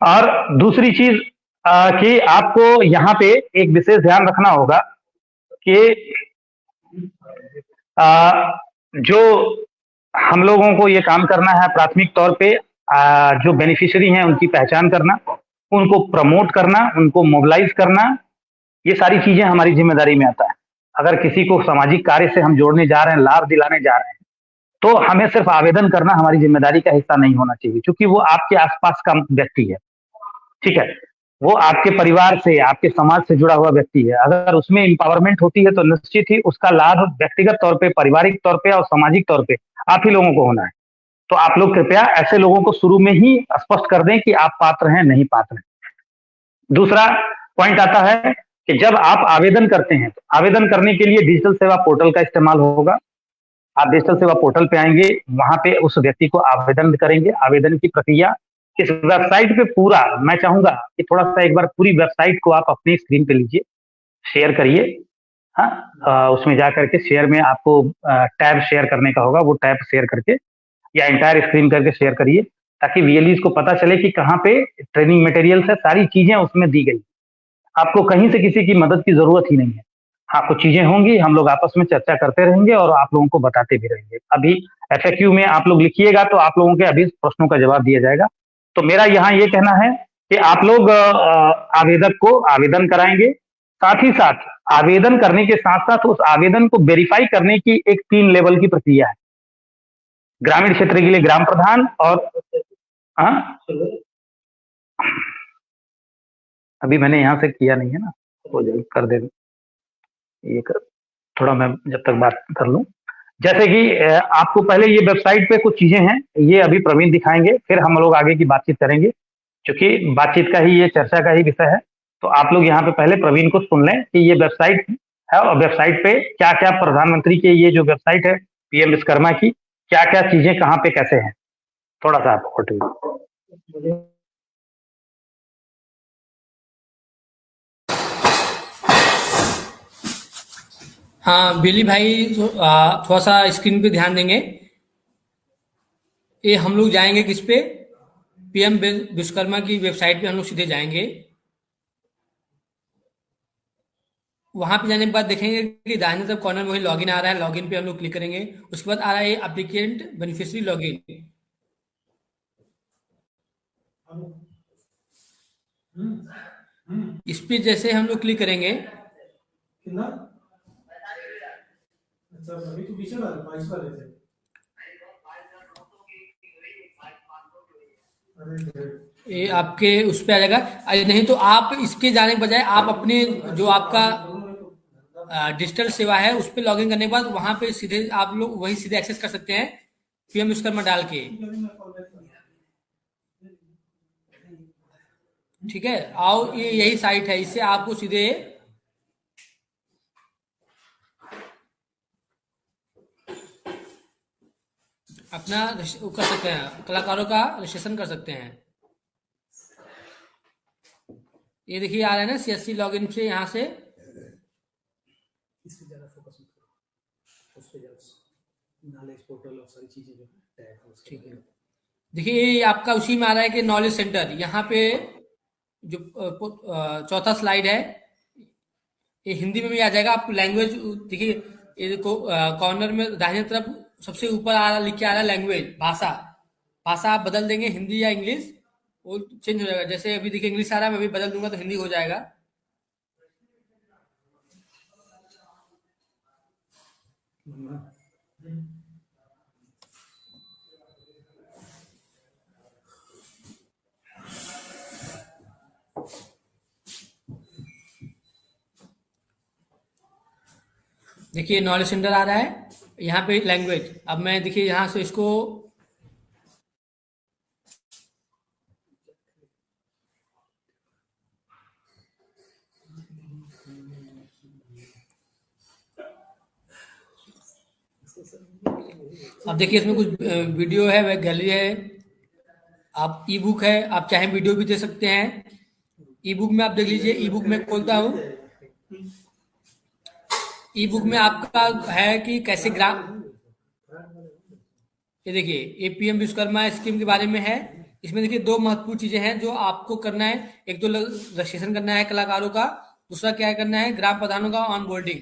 और दूसरी चीज कि आपको यहाँ पे एक विशेष ध्यान रखना होगा कि जो हम लोगों को ये काम करना है, प्राथमिक तौर पे जो बेनिफिशियरी हैं उनकी पहचान करना, उनको प्रमोट करना, उनको मोबिलाइज करना, ये सारी चीजें हमारी जिम्मेदारी में आता है। अगर किसी को सामाजिक कार्य से हम जोड़ने जा रहे हैं, लाभ दिलाने जा रहे हैं, तो हमें सिर्फ आवेदन करना हमारी जिम्मेदारी का हिस्सा नहीं होना चाहिए, क्योंकि वो आपके आसपास का व्यक्ति है। ठीक है, वो आपके परिवार से, आपके समाज से जुड़ा हुआ व्यक्ति है। अगर उसमें इंपावरमेंट होती है तो निश्चित ही उसका लाभ व्यक्तिगत तौर पे, पारिवारिक तौर पे और सामाजिक तौर पे आप ही लोगों को होना है। तो आप लोग कृपया ऐसे लोगों को शुरू में ही स्पष्ट कर दें कि आप पात्र हैं, नहीं पात्र हैं। दूसरा पॉइंट आता है कि जब आप आवेदन करते हैं तो आवेदन करने के लिए डिजिटल सेवा पोर्टल का इस्तेमाल होगा। आप डिजिटल सेवा पोर्टल पे आएंगे, वहां पे उस व्यक्ति को आवेदन करेंगे। आवेदन की प्रक्रिया इस वेबसाइट पे पूरा, मैं चाहूंगा कि थोड़ा सा एक बार पूरी वेबसाइट को आप अपनी स्क्रीन पे लीजिए, शेयर करिए। हाँ, उसमें जा करके शेयर में आपको टैब शेयर करने का होगा, वो टैब शेयर करके या इंटायर स्क्रीन करके शेयर करिए, ताकि वीएलईज को पता चले कि कहाँ पे ट्रेनिंग मटेरियल है, सारी चीजें उसमें दी गई। आपको कहीं से किसी की मदद की जरूरत ही नहीं है। हाँ, कुछ चीजें होंगी, हम लोग आपस में चर्चा करते रहेंगे और आप लोगों को बताते भी रहेंगे। अभी FAQ में आप लोग लिखिएगा तो आप लोगों के अभी प्रश्नों का जवाब दिया जाएगा। तो मेरा यहाँ ये कहना है कि आप लोग आवेदक को आवेदन कराएंगे, साथ ही साथ आवेदन करने के साथ साथ उस आवेदन को वेरीफाई करने की एक 3 लेवल की प्रक्रिया है। ग्रामीण क्षेत्र के लिए ग्राम प्रधान और हाँ, अभी मैंने यहाँ से किया नहीं है ना, हो जाए कर दे ये कर, थोड़ा मैं जब तक बात कर लूं। जैसे कि आपको पहले ये वेबसाइट पे कुछ चीजें हैं, ये अभी प्रवीण दिखाएंगे, फिर हम लोग आगे की बातचीत करेंगे, क्योंकि बातचीत का ही ये चर्चा का ही विषय है। तो आप लोग यहाँ पे पहले प्रवीण को सुन लें कि ये वेबसाइट है और वेबसाइट पे क्या क्या प्रधानमंत्री के ये जो वेबसाइट है पीएम विश्वकर्मा की, क्या क्या चीजें कहाँ पे कैसे हैं, थोड़ा सा आप हटिए। हाँ बिली भाई, थोड़ा सा स्क्रीन पे ध्यान देंगे। ये हम लोग जाएंगे किस पे, पीएम विश्वकर्मा की वेबसाइट पे हम लोग सीधे जाएंगे। वहां पे जाने के बाद देखेंगे कि दाहिने तरफ कॉर्नर में वही लॉगिन आ रहा है, लॉगिन पे हम लोग क्लिक करेंगे। उसके बाद आ रहा है एप्लीकेंट बेनिफिशियरी लॉगिन। इस पे जैसे हम लोग क्लिक करेंगे, ये आपके उस पे आ जाएगा। नहीं तो आप इसके जाने के बजाय आप अपने जो आपका डिजिटल सेवा है उस पे लॉगिन करने के बाद वहां पे सीधे आप लोग वही सीधे एक्सेस कर सकते हैं पीएम विश्वकर्मा डाल के। ठीक है, आओ ये यही साइट है, इससे आपको सीधे अपना कर सकते हैं, कलाकारों का रजिस्ट्रेशन कर सकते हैं। ये देखिए आ रहा है ना सीएससी लॉगिन से, यहाँ से इस पे ज्यादा फोकस मत करो, उस पे ज्यादा नॉलेज पोर्टल और सारी चीजें जो है टैग है उसके। ठीक है, देखिए ये आपका उसी में आ रहा है कि नॉलेज सेंटर। यहाँ पे जो चौथा स्लाइड है ये हिंदी में भी आ जाएगा। आप लैंग्वेज देखिए, ये देखो कॉर्नर में दाहिने तरफ सबसे ऊपर आ रहा, लिख के आ रहा है लैंग्वेज, भाषा। भाषा आप बदल देंगे हिंदी या इंग्लिश, वो चेंज हो जाएगा। जैसे अभी देखिए इंग्लिश आ रहा है, मैं अभी बदल दूंगा तो हिंदी हो जाएगा। देखिए नॉलेज सेंटर आ रहा है, यहाँ पे लैंग्वेज। अब मैं देखिए यहाँ से इसको अब देखिए इसमें कुछ वीडियो है, वह गैलरी है, आप ई बुक है, आप चाहे वीडियो भी दे सकते हैं। ई बुक में आप देख लीजिए, ई बुक में खोलता हूँ। ई बुक में आपका है कि कैसे ये देखिए ये पीएम विश्वकर्मा स्कीम के बारे में है। इसमें देखिए दो महत्वपूर्ण चीजें हैं जो आपको करना है। एक तो रजिस्ट्रेशन करना है कलाकारों का, दूसरा क्या करना है, ग्राम प्रधानों का ऑन बोर्डिंग।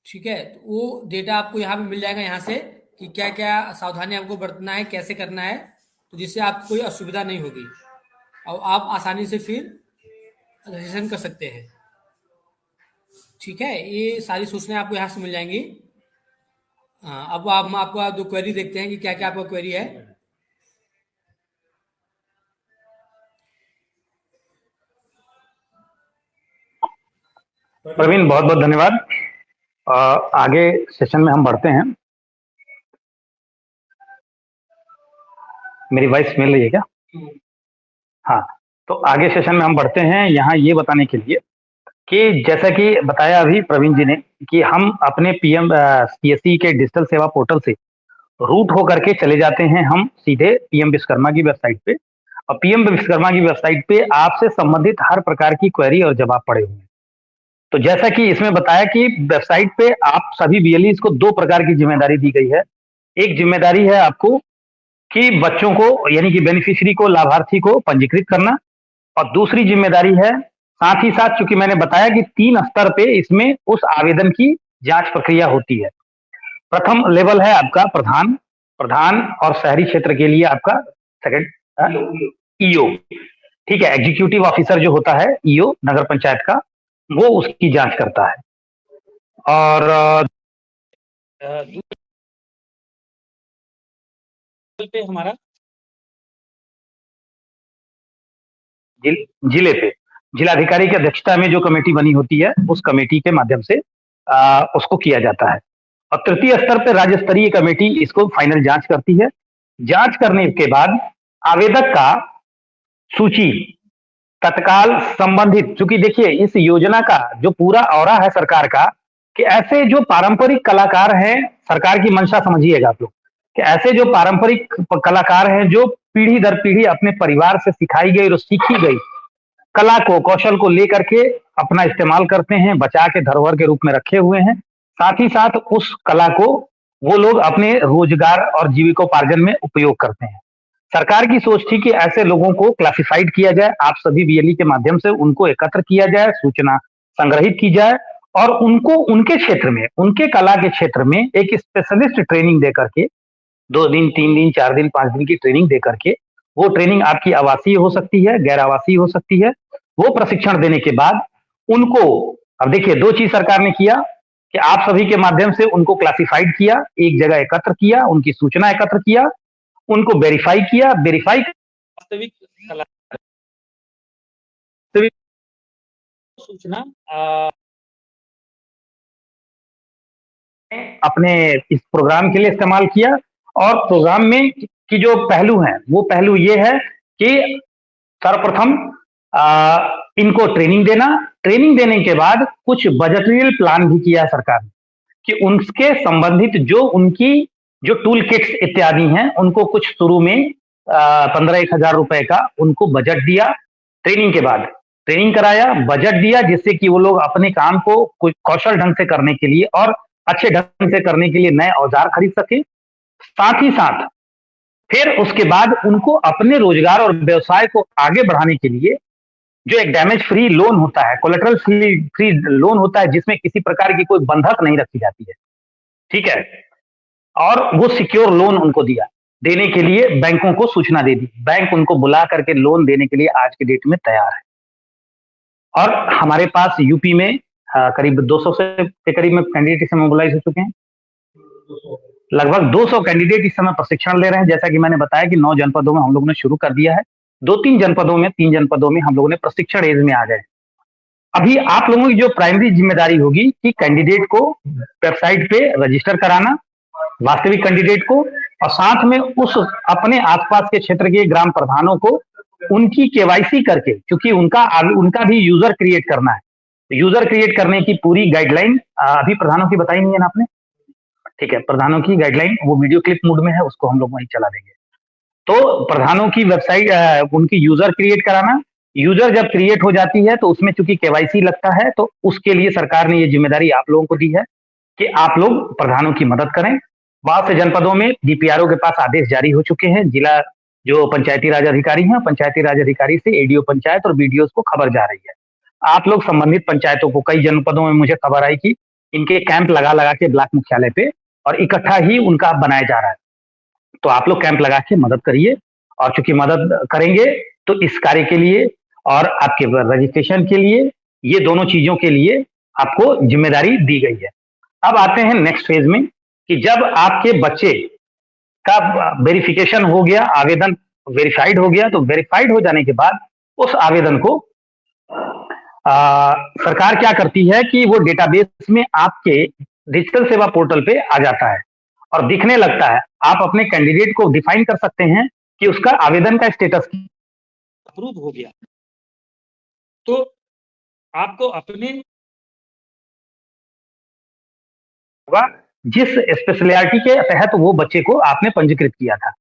ठीक है, तो वो डेटा आपको यहाँ पे मिल जाएगा, यहाँ से कि क्या क्या सावधानी आपको बरतना है, कैसे करना है, तो जिससे आपको कोई असुविधा नहीं होगी और आप आसानी से फिर रजिस्ट्रेशन कर सकते हैं। ठीक है, ये सारी सूचनाएं आपको यहाँ से मिल जाएंगी। अब हम आपका दो क्वेरी देखते हैं कि क्या क्या आपका क्वेरी है। प्रवीण बहुत बहुत धन्यवाद। आगे सेशन में हम बढ़ते हैं। मेरी वॉइस मिल रही है क्या? हाँ, तो आगे सेशन में हम बढ़ते हैं यहाँ ये बताने के लिए कि जैसा कि बताया अभी प्रवीण जी ने कि हम अपने पीएम सीएससी के डिजिटल सेवा पोर्टल से रूट होकर के चले जाते हैं हम सीधे पीएम विश्वकर्मा की वेबसाइट पे। और पीएम विश्वकर्मा की वेबसाइट पे आपसे संबंधित हर प्रकार की क्वेरी और जवाब पड़े हुए हैं। तो जैसा कि इसमें बताया कि वेबसाइट पे आप सभी बीएलईज को दो प्रकार की जिम्मेदारी दी गई है। एक जिम्मेदारी है आपको कि बच्चों को यानी कि बेनिफिशियरी को, लाभार्थी को पंजीकृत करना, और दूसरी जिम्मेदारी है साथ ही साथ, चूंकि मैंने बताया कि 3 स्तर पे इसमें उस आवेदन की जांच प्रक्रिया होती है। प्रथम लेवल है आपका प्रधान और शहरी क्षेत्र के लिए आपका सेकंड ईओ। ठीक है, एग्जीक्यूटिव ऑफिसर जो होता है ईओ नगर पंचायत का, वो उसकी जांच करता है। और पे हमारा जिले पे जिलाधिकारी की अध्यक्षता में जो कमेटी बनी होती है, उस कमेटी के माध्यम से उसको किया जाता है। और तृतीय स्तर पे राज्य स्तरीय कमेटी इसको फाइनल जांच करती है। जांच करने के बाद आवेदक का सूची तत्काल संबंधित, चूंकि देखिए इस योजना का जो पूरा औरा है सरकार का, कि ऐसे जो पारंपरिक कलाकार हैं, सरकार की मंशा समझिएगा आप लोग, कि ऐसे जो पारंपरिक कलाकार हैं जो पीढ़ी दर पीढ़ी अपने परिवार से सिखाई गई और सीखी गई कला को, कौशल को लेकर के अपना इस्तेमाल करते हैं, बचा के धरोहर के रूप में रखे हुए हैं। साथ ही साथ उस कला को वो लोग अपने रोजगार और जीविकोपार्जन में उपयोग करते हैं। सरकार की सोच थी कि ऐसे लोगों को क्लासिफाइड किया जाए, आप सभी बीएलई के माध्यम से उनको एकत्र किया जाए, सूचना संग्रहित की जाए और उनको उनके क्षेत्र में, उनके कला के क्षेत्र में एक स्पेशलिस्ट ट्रेनिंग दे करके 2 दिन, 3 दिन, 4 दिन, 5 दिन की ट्रेनिंग दे करके, वो ट्रेनिंग आपकी आवासीय हो सकती है, गैर आवासीय हो सकती है। वो प्रशिक्षण देने के बाद उनको, अब देखिए 2 चीज सरकार ने किया कि आप सभी के माध्यम से उनको क्लासिफाइड किया, एक जगह एकत्र किया, उनकी सूचना एकत्र किया, उनको वेरीफाई किया, वेरीफाई वास्तविक कला वास्तविक सूचना अपने इस प्रोग्राम के लिए इस्तेमाल किया। और प्रोग्राम में की जो पहलू हैं, वो पहलू ये है कि सर्वप्रथम इनको ट्रेनिंग देना, ट्रेनिंग देने के बाद कुछ बजटियल प्लान भी किया सरकार ने कि उनके संबंधित जो उनकी जो टूल किट्स इत्यादि हैं, उनको कुछ शुरू में 15-1 हजार रुपए का उनको बजट दिया। ट्रेनिंग के बाद ट्रेनिंग कराया, बजट दिया, जिससे कि वो लोग अपने काम को कुछ कौशल ढंग से करने के लिए और अच्छे ढंग से करने के लिए नए औजार खरीद सके। साथ ही साथ फिर उसके बाद उनको अपने रोजगार और व्यवसाय को आगे बढ़ाने के लिए जो एक डैमेज फ्री लोन होता है, कोलेटरल फ्री लोन होता है, जिसमें किसी प्रकार की कोई बंधक नहीं रखी जाती है, ठीक है, और वो सिक्योर लोन उनको दिया। देने के लिए बैंकों को सूचना दे दी, बैंक उनको बुला करके लोन देने के लिए आज के डेट में तैयार है। और हमारे पास यूपी में करीब 200 से के करीब में कैंडिडेट इस समय मोबिलाइज हो चुके हैं। लगभग 200 कैंडिडेट इस समय प्रशिक्षण ले रहे हैं। जैसा कि मैंने बताया कि 9 जनपदों में हम लोगों ने शुरू कर दिया है। 2-3 जनपदों में, 3 जनपदों में हम लोगों ने प्रशिक्षण एज में आ गए। अभी आप लोगों की जो प्राइमरी जिम्मेदारी होगी कि कैंडिडेट को वेबसाइट पे रजिस्टर कराना, वास्तविक कैंडिडेट को, और साथ में उस अपने आसपास के क्षेत्र के ग्राम प्रधानों को उनकी केवाईसी करके, क्योंकि उनका भी यूजर क्रिएट करना है। यूजर क्रिएट करने की पूरी गाइडलाइन अभी प्रधानों की बताई नहीं है ना आपने, ठीक है, प्रधानों की गाइडलाइन वो वीडियो क्लिप मोड में है, उसको हम लोग वहीं चला देंगे। तो प्रधानों की वेबसाइट, उनकी यूजर क्रिएट कराना, यूजर जब क्रिएट हो जाती है तो उसमें चूंकि केवाईसी लगता है, तो उसके लिए सरकार ने ये जिम्मेदारी आप लोगों को दी है कि आप लोग प्रधानों की मदद करें। बहुत से जनपदों में डीपीआरओ के पास आदेश जारी हो चुके हैं। जिला जो पंचायती राज अधिकारी हैं, पंचायती राज अधिकारी से एडीओ पंचायत और बीडीओ को खबर जा रही है। आप लोग संबंधित पंचायतों को, कई जनपदों में मुझे खबर आई कि इनके कैंप लगा लगा के ब्लॉक मुख्यालय पे और इकट्ठा ही उनका बनाया जा रहा है। तो आप लोग कैंप लगा के मदद करिए, और चूंकि मदद करेंगे तो इस कार्य के लिए और आपके रजिस्ट्रेशन के लिए, ये दोनों चीजों के लिए आपको जिम्मेदारी दी गई है। अब आते हैं नेक्स्ट फेज में कि जब आपके बच्चे का वेरिफिकेशन हो गया, आवेदन वेरीफाइड हो गया, तो वेरीफाइड हो जाने के बाद उस आवेदन को सरकार क्या करती है कि वो डेटाबेस में आपके डिजिटल सेवा पोर्टल पे आ जाता है और दिखने लगता है। आप अपने कैंडिडेट को डिफाइन कर सकते हैं कि उसका आवेदन का स्टेटस अप्रूव हो गया, तो आपको अपने होगा जिस स्पेशलिटी के तहत वो बच्चे को आपने पंजीकृत किया था।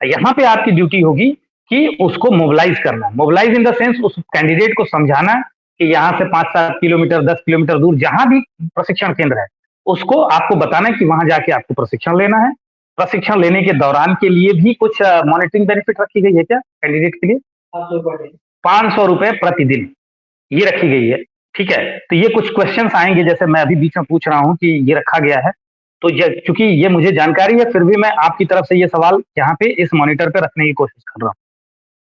यहाँ पे आपकी ड्यूटी होगी कि उसको मोबिलाइज करना। मोबिलाइज इन द सेंस उस कैंडिडेट को समझाना कि यहाँ से 5-7 किलोमीटर, 10 किलोमीटर दूर जहां भी प्रशिक्षण केंद्र है, उसको आपको बताना है कि वहां जाके आपको प्रशिक्षण लेना है। प्रशिक्षण लेने के दौरान के लिए भी कुछ मॉनिटरिंग बेनिफिट रखी गई है क्या कैंडिडेट के लिए? 500 रुपए प्रतिदिन ये रखी गई है, ठीक है। तो ये कुछ क्वेश्चंस आएंगे, जैसे मैं अभी बीच में पूछ रहा हूँ कि ये रखा गया है, तो चूंकि ये मुझे जानकारी है, फिर भी मैं आपकी तरफ से ये सवाल यहाँ पे इस मॉनिटर पे रखने की कोशिश कर रहा हूँ।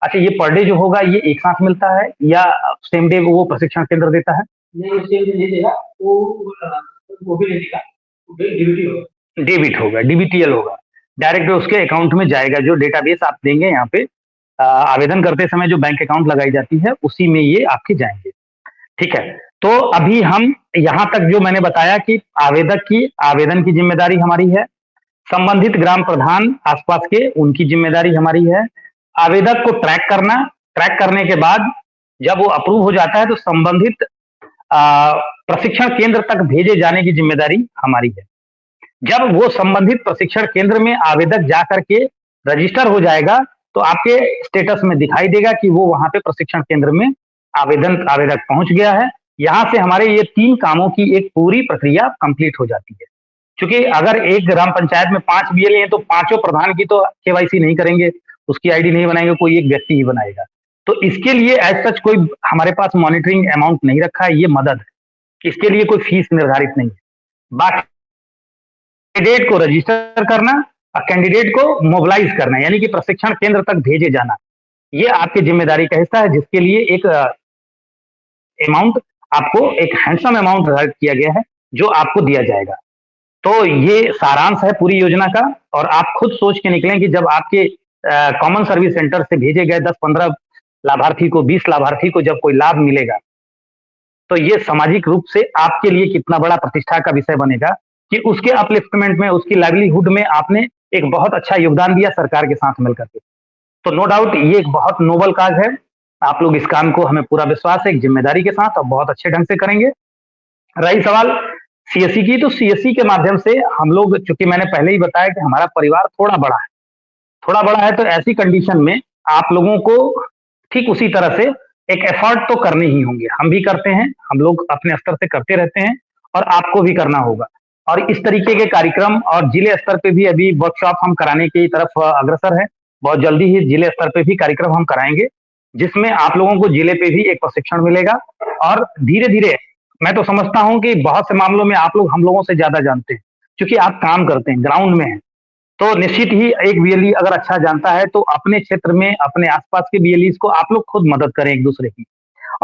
अच्छा, ये पर डे जो होगा ये एक साथ मिलता है या सेम डे वो प्रशिक्षण केंद्र देता है? नहीं, सेम डे नहीं देगा, वो भी नहीं देगा, डेबिट होगा, डेबिट होगा, डीबीटीएल होगा। डायरेक्ट उसके अकाउंट में जाएगा। जो डेटाबेस आप देंगे यहाँ पे आवेदन करते समय जो बैंक अकाउंट लगाई जाती है उसी में ये आपके जाएंगे। ठीक है, तो अभी हम यहाँ तक जो मैंने बताया कि आवेदक की आवेदन की जिम्मेदारी हमारी है, संबंधित ग्राम प्रधान आसपास के उनकी जिम्मेदारी हमारी है, आवेदक को ट्रैक करना, ट्रैक करने के बाद जब वो अप्रूव हो जाता है तो संबंधित प्रशिक्षण केंद्र तक भेजे जाने की जिम्मेदारी हमारी है। जब वो संबंधित प्रशिक्षण केंद्र में आवेदक जा करके रजिस्टर हो जाएगा तो आपके स्टेटस में दिखाई देगा कि वो वहां पे प्रशिक्षण केंद्र में आवेदक पहुंच गया है। यहां से हमारे ये 3 कामों की एक पूरी प्रक्रिया कंप्लीट हो जाती है। क्योंकि अगर एक ग्राम पंचायत में 5 बीएलए हैं तो पांचों प्रधान की तो केवाईसी नहीं करेंगे, उसकी आईडी नहीं बनाएंगे, कोई एक व्यक्ति ही बनाएगा। तो इसके लिए एज सच कोई हमारे पास मॉनिटरिंग अमाउंट नहीं रखा है, ये मदद है, इसके लिए कोई फीस निर्धारित नहीं है। बाकी कैंडिडेट को रजिस्टर करना और कैंडिडेट को मोबिलाइज करना यानी कि प्रशिक्षण केंद्र तक भेजे जाना, ये आपकी जिम्मेदारी का हिस्सा है, जिसके लिए एक अमाउंट आपको एक हैंडसम अमाउंट निर्धारित किया गया है जो आपको दिया जाएगा। तो ये सारांश है पूरी योजना का। और आप खुद सोच के निकलें कि जब आपके कॉमन सर्विस सेंटर से भेजे गए 10-15 लाभार्थी को, 20 लाभार्थी को जब कोई लाभ मिलेगा तो ये सामाजिक रूप से आपके लिए कितना बड़ा प्रतिष्ठा का विषय बनेगा कि उसके अपलिफ्टमेंट में, उसकी लाइवलीहुड में आपने एक बहुत अच्छा योगदान दिया सरकार के साथ मिलकर के। तो नो डाउट ये एक बहुत नोबल काज है। आप लोग इस काम को, हमें पूरा विश्वास है, एक जिम्मेदारी के साथ और बहुत अच्छे ढंग से करेंगे। रही सवाल सीएससी की, तो सीएससी के माध्यम से हम लोग, चूंकि मैंने पहले ही बताया कि हमारा परिवार थोड़ा बड़ा है, तो ऐसी कंडीशन में आप लोगों को ठीक उसी तरह से एक एफर्ट तो करने ही होंगे। हम भी करते हैं, हम लोग अपने स्तर से करते रहते हैं और आपको भी करना होगा। और इस तरीके के कार्यक्रम और जिले स्तर पे भी अभी वर्कशॉप हम कराने की तरफ अग्रसर है। बहुत जल्दी ही जिले स्तर पे भी कार्यक्रम हम कराएंगे जिसमें आप लोगों को जिले पे भी एक प्रशिक्षण मिलेगा। और धीरे धीरे मैं तो समझता हूं कि बहुत से मामलों में आप लोग हम लोगों से ज्यादा जानते हैं, क्योंकि आप काम करते हैं, ग्राउंड में हैं। तो निश्चित ही एक बीएलई अगर अच्छा जानता है तो अपने क्षेत्र में, अपने आसपास के बीएलईज को आप लोग खुद मदद करें एक दूसरे की।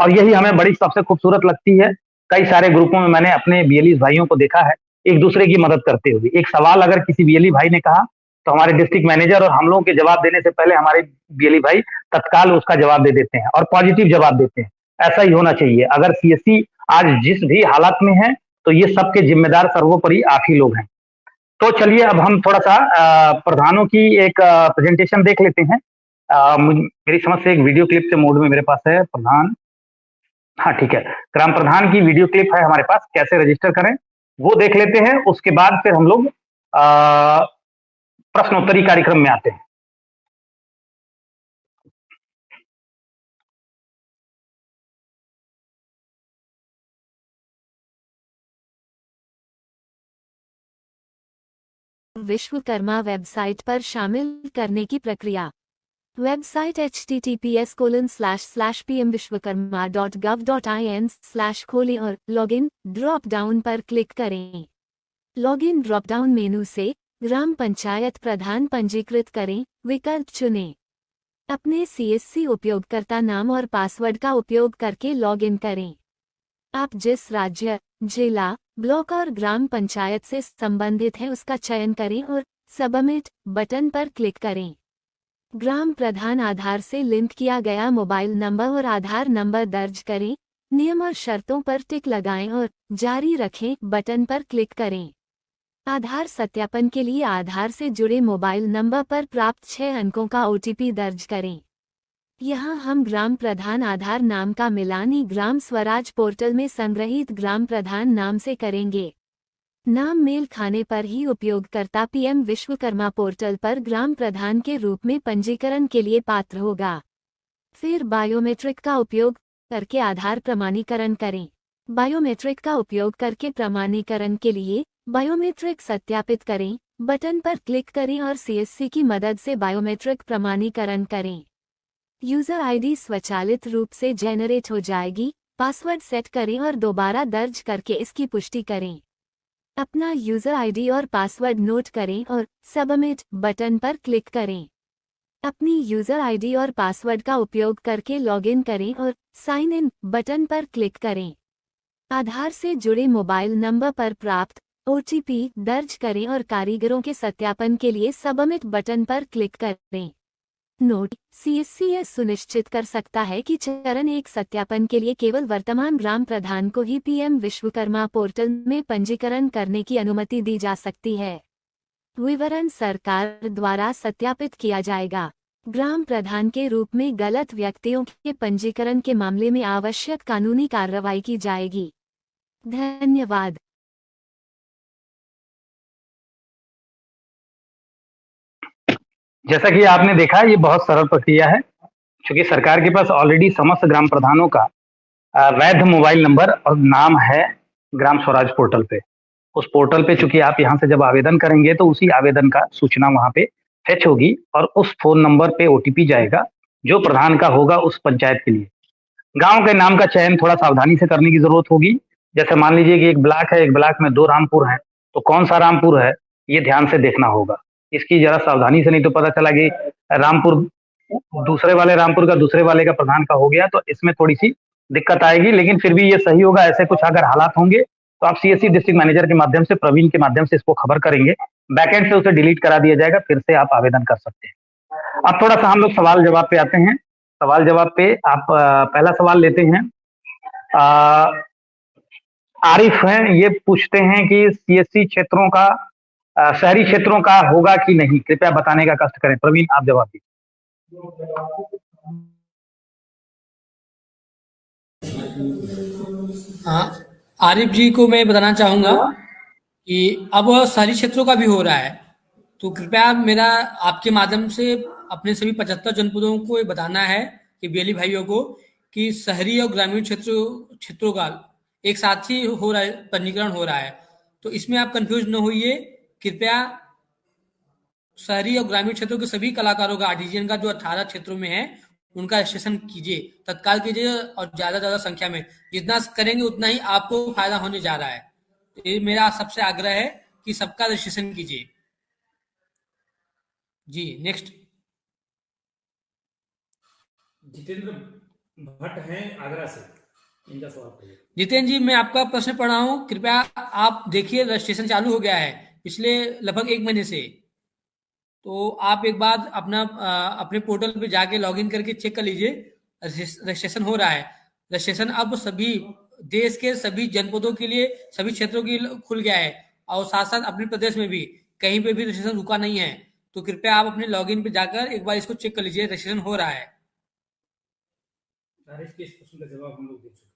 और यही हमें बड़ी सबसे खूबसूरत लगती है। कई सारे ग्रुपों में मैंने अपने बीएलईज भाइयों को देखा है एक दूसरे की मदद करते हुए। एक सवाल अगर किसी बीएलई भाई ने कहा तो हमारे डिस्ट्रिक्ट मैनेजर और हम लोगों के जवाब देने से पहले हमारे बीएलई भाई तत्काल उसका जवाब दे देते हैं और पॉजिटिव जवाब देते हैं। ऐसा ही होना चाहिए। अगर सीएससी आज जिस भी हालात में है तो ये सबके जिम्मेदार सर्वोपरि आप ही लोग हैं। तो चलिए अब हम थोड़ा सा प्रधानों की एक प्रेजेंटेशन देख लेते हैं। मेरी समझ से एक वीडियो क्लिप के मोड में मेरे पास है प्रधान। हाँ ठीक है, ग्राम प्रधान की वीडियो क्लिप है हमारे पास, कैसे रजिस्टर करें वो देख लेते हैं। उसके बाद फिर हम लोग प्रश्नोत्तरी कार्यक्रम में आते हैं। विश्वकर्मा वेबसाइट पर शामिल करने की प्रक्रिया। वेबसाइट https://pmvishwakarma.gov.in/ खोलें और लॉगिन ड्रॉप डाउन पर क्लिक करें। लॉगिन ड्रॉप डाउन मेनू से ग्राम पंचायत प्रधान पंजीकृत करें विकल्प चुनें। अपने सीएससी उपयोगकर्ता नाम और पासवर्ड का उपयोग करके लॉगिन करें। आप जिस राज्य, जिला, ब्लॉक और ग्राम पंचायत से संबंधित हैं उसका चयन करें और सबमिट बटन पर क्लिक करें। ग्राम प्रधान आधार से लिंक किया गया मोबाइल नंबर और आधार नंबर दर्ज करें। नियम और शर्तों पर टिक लगाएं और जारी रखें बटन पर क्लिक करें। आधार सत्यापन के लिए आधार से जुड़े मोबाइल नंबर पर प्राप्त 6 अंकों का ओटीपी दर्ज करें। यहाँ हम ग्राम प्रधान आधार नाम का मिलान ही ग्राम स्वराज पोर्टल में संग्रहित ग्राम प्रधान नाम से करेंगे। नाम मेल खाने पर ही उपयोगकर्ता पीएम विश्वकर्मा पोर्टल पर ग्राम प्रधान के रूप में पंजीकरण के लिए पात्र होगा। फिर बायोमेट्रिक का उपयोग करके आधार प्रमाणीकरण करें। बायोमेट्रिक का उपयोग करके प्रमाणीकरण के लिए बायोमेट्रिक सत्यापित करें बटन पर क्लिक करें और सीएससी की मदद से बायोमेट्रिक प्रमाणीकरण करें। यूजर आईडी स्वचालित रूप से जेनरेट हो जाएगी। पासवर्ड सेट करें और दोबारा दर्ज करके इसकी पुष्टि करें। अपना यूजर आईडी और पासवर्ड नोट करें और सबमिट बटन पर क्लिक करें। अपनी यूजर आईडी और पासवर्ड का उपयोग करके लॉगिन करें और साइन इन बटन पर क्लिक करें। आधार से जुड़े मोबाइल नंबर पर प्राप्त OTP दर्ज करें और कारीगरों के सत्यापन के लिए सबमिट बटन पर क्लिक करें। नोट: CSCS सुनिश्चित कर सकता है कि चरण 1 सत्यापन के लिए केवल वर्तमान ग्राम प्रधान को ही PM विश्वकर्मा पोर्टल में पंजीकरण करने की अनुमति दी जा सकती है। विवरण सरकार द्वारा सत्यापित किया जाएगा। ग्राम प्रधान के रूप में गलत व्यक्तियों के पंजीकरण के मामले में आवश्यक कानूनी कार्रवाई की जाएगी। धन्यवाद। जैसा कि आपने देखा, ये बहुत सरल प्रक्रिया है, क्योंकि सरकार के पास ऑलरेडी समस्त ग्राम प्रधानों का वैध मोबाइल नंबर और नाम है ग्राम स्वराज पोर्टल पे। उस पोर्टल पे चूंकि आप यहाँ से जब आवेदन करेंगे तो उसी आवेदन का सूचना वहां पे फेच होगी और उस फोन नंबर पे OTP जाएगा जो प्रधान का होगा उस पंचायत के लिए। गांव के नाम का चयन थोड़ा सावधानी से करने की जरूरत होगी। जैसे मान लीजिए कि एक ब्लॉक है, एक ब्लॉक में 2 रामपुर हैं, तो कौन सा रामपुर है ये ध्यान से देखना होगा। इसकी जरा सावधानी से, नहीं तो पता चला कि रामपुर दूसरे वाले रामपुर का दूसरे वाले का प्रधान का हो गया, तो इसमें थोड़ी सी दिक्कत आएगी। लेकिन फिर भी ये सही होगा। ऐसे कुछ अगर हालात होंगे तो आप CSC डिस्ट्रिक्ट मैनेजर के माध्यम से, प्रवीण के माध्यम से इसको खबर करेंगे, बैकएंड से उसे डिलीट करा दिया जाएगा, फिर से आप आवेदन कर सकते हैं। अब थोड़ा सा हम लोग सवाल जवाब पे आते हैं। सवाल जवाब पे आप पहला सवाल लेते हैं। आरिफ हैं, ये पूछते हैं कि CSC क्षेत्रों का शहरी क्षेत्रों का होगा कि नहीं, कृपया बताने का कष्ट करें। प्रवीण, आप जवाब दीजिए। हाँ, आरिफ जी को मैं बताना चाहूंगा कि अब शहरी क्षेत्रों का भी हो रहा है, तो कृपया मेरा आपके माध्यम से अपने सभी 75 जनपदों को ये बताना है कि BLE भाइयों को कि शहरी और ग्रामीण क्षेत्रों का एक साथ ही हो रहा है, पंजीकरण हो रहा है। तो इसमें आप कंफ्यूज न होइए। कृपया शहरी और ग्रामीण क्षेत्रों के सभी कलाकारों का, आर्टिजियन का जो 18 क्षेत्रों में है उनका रजिस्ट्रेशन कीजिए, तत्काल कीजिए, और ज्यादा संख्या में जितना करेंगे उतना ही आपको फायदा होने जा रहा है। तो ये मेरा सबसे आग्रह है कि सबका रजिस्ट्रेशन कीजिए। जी, नेक्स्ट। जितेंद्र भट्ट हैं आगरा से, इनका सवाल करिए। जितेंद्र जी, मैं आपका प्रश्न पढ़ रहा हूँ, कृपया आप देखिए। रजिस्ट्रेशन चालू हो गया है पिछले लगभग 1 महीने से, तो आप एक बार अपने पोर्टल पे जाके लॉगिन करके चेक कर लीजिए, रजिस्ट्रेशन हो रहा है। रजिस्ट्रेशन अब सभी देश के सभी जनपदों के लिए, सभी क्षेत्रों के लिए खुल गया है, और साथ साथ अपने प्रदेश में भी कहीं पे भी रजिस्ट्रेशन रुका नहीं है। तो कृपया आप अपने लॉगिन पे जाकर एक बार इसको चेक कर लीजिए, रजिस्ट्रेशन हो रहा है। आरिफ के इस प्रश्न का जवाब हम लोग दे चुके हैं।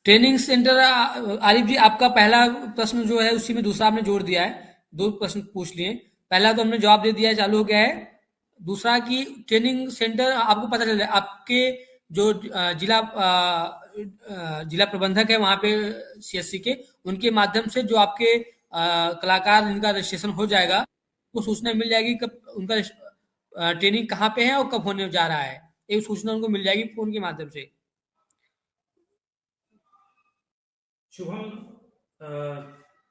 ट्रेनिंग सेंटर, आरिफ जी आपका पहला प्रश्न जो है उसी में दूसरा आपने जोड़ दिया है। 2 प्रश्न पूछ लिए, पहला तो हमने जवाब दे दिया है, चालू हो गया है। दूसरा कि ट्रेनिंग सेंटर आपको पता चल, आपके जो जिला प्रबंधक है वहां पे CSC के, उनके माध्यम से जो आपके कलाकार जिनका रजिस्ट्रेशन हो जाएगा, वो सूचना मिल जाएगी कब उनका ट्रेनिंग कहाँ पे है और कब होने जा रहा है। एक सूचना उनको मिल जाएगी फोन के माध्यम से।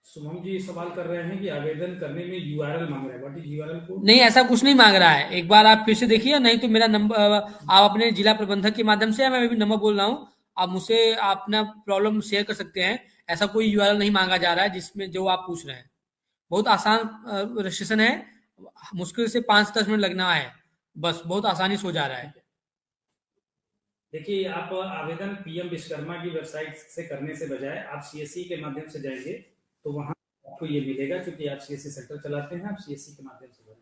शुभम जी सवाल कर रहे हैं कि आवेदन करने में URL मांग रहा है। व्हाट इज URL को? नहीं, ऐसा कुछ नहीं मांग रहा है। एक बार आप फिर से देखिए, नहीं तो मेरा नंबर आप अपने जिला प्रबंधक के माध्यम से, मैं भी नंबर बोल रहा हूँ, आप मुझसे अपना प्रॉब्लम शेयर कर सकते हैं। ऐसा कोई URL नहीं मांगा जा रहा है जिसमें जो आप पूछ रहे हैं। बहुत आसान रजिस्ट्रेशन है, मुश्किल से 5-10 मिनट लगना है, बस बहुत आसानी से हो जा रहा है। देखिए, आप आवेदन PM विश्वकर्मा की वेबसाइट से करने से बजाय आप CSC के माध्यम से जाएंगे तो वहां आपको ये मिलेगा, क्योंकि आप CSC सेंटर चलाते हैं, आप CSC के माध्यम से भरें।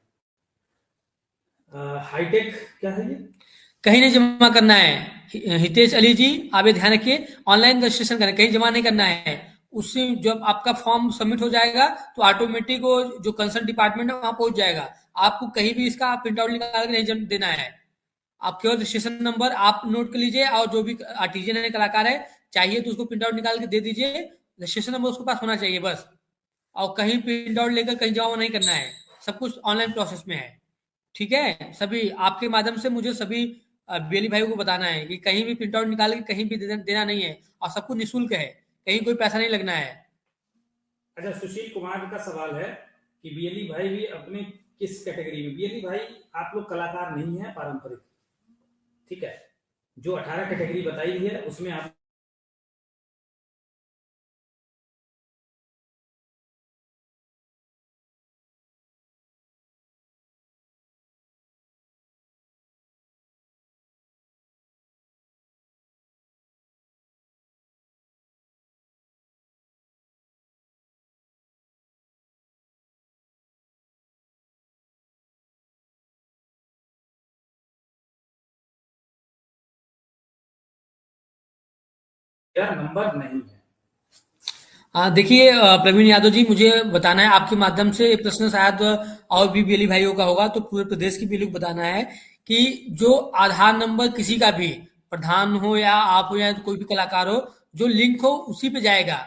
हाईटेक क्या है ये? कहीं नहीं जमा करना है हितेश अली जी, आप ये ध्यान रखिए। ऑनलाइन रजिस्ट्रेशन करें, कहीं जमा नहीं करना है। उससे जब आपका फॉर्म सबमिट हो जाएगा तो ऑटोमेटिक वो जो कंसर्न डिपार्टमेंट है वहां पहुंच जाएगा। आपको कहीं भी इसका प्रिंट आउट निकाल के नहीं देना है। आप केवल रजिस्ट्रेशन नंबर आप नोट कर लीजिए, और जो भी आर्टिजियन है, कलाकार है, चाहिए तो उसको प्रिंट आउट निकाल के दे दीजिए। रजिस्ट्रेशन नंबर उसके पास होना चाहिए बस, और कहीं प्रिंट आउट लेकर कहीं जमा नहीं करना है। सब कुछ ऑनलाइन प्रोसेस में है, ठीक है। सभी आपके माध्यम से मुझे सभी BLE भाइयों को बताना है कि कहीं भी प्रिंट आउट निकाल के कहीं भी देना नहीं है, और सब कुछ निःशुल्क है, कहीं कोई पैसा नहीं लगना है। अच्छा, सुशील कुमार का सवाल है कि BLE भाई भी अपने किस कैटेगरी में? BLE भाई आप लोग कलाकार नहीं है, पारंपरिक, ठीक है। जो 18 कैटेगरी बताई है उसमें आप मेरा नंबर नहीं है। देखिए प्रवीण यादव जी, मुझे बताना है आपके माध्यम से, ये प्रश्न शायद और भी बेली भाइयों का होगा, तो पूरे प्रदेश के भी लोग बताना है कि जो आधार नंबर किसी का भी, प्रधान हो या आप हो या कोई भी कलाकार हो, जो लिंक हो उसी पे जाएगा।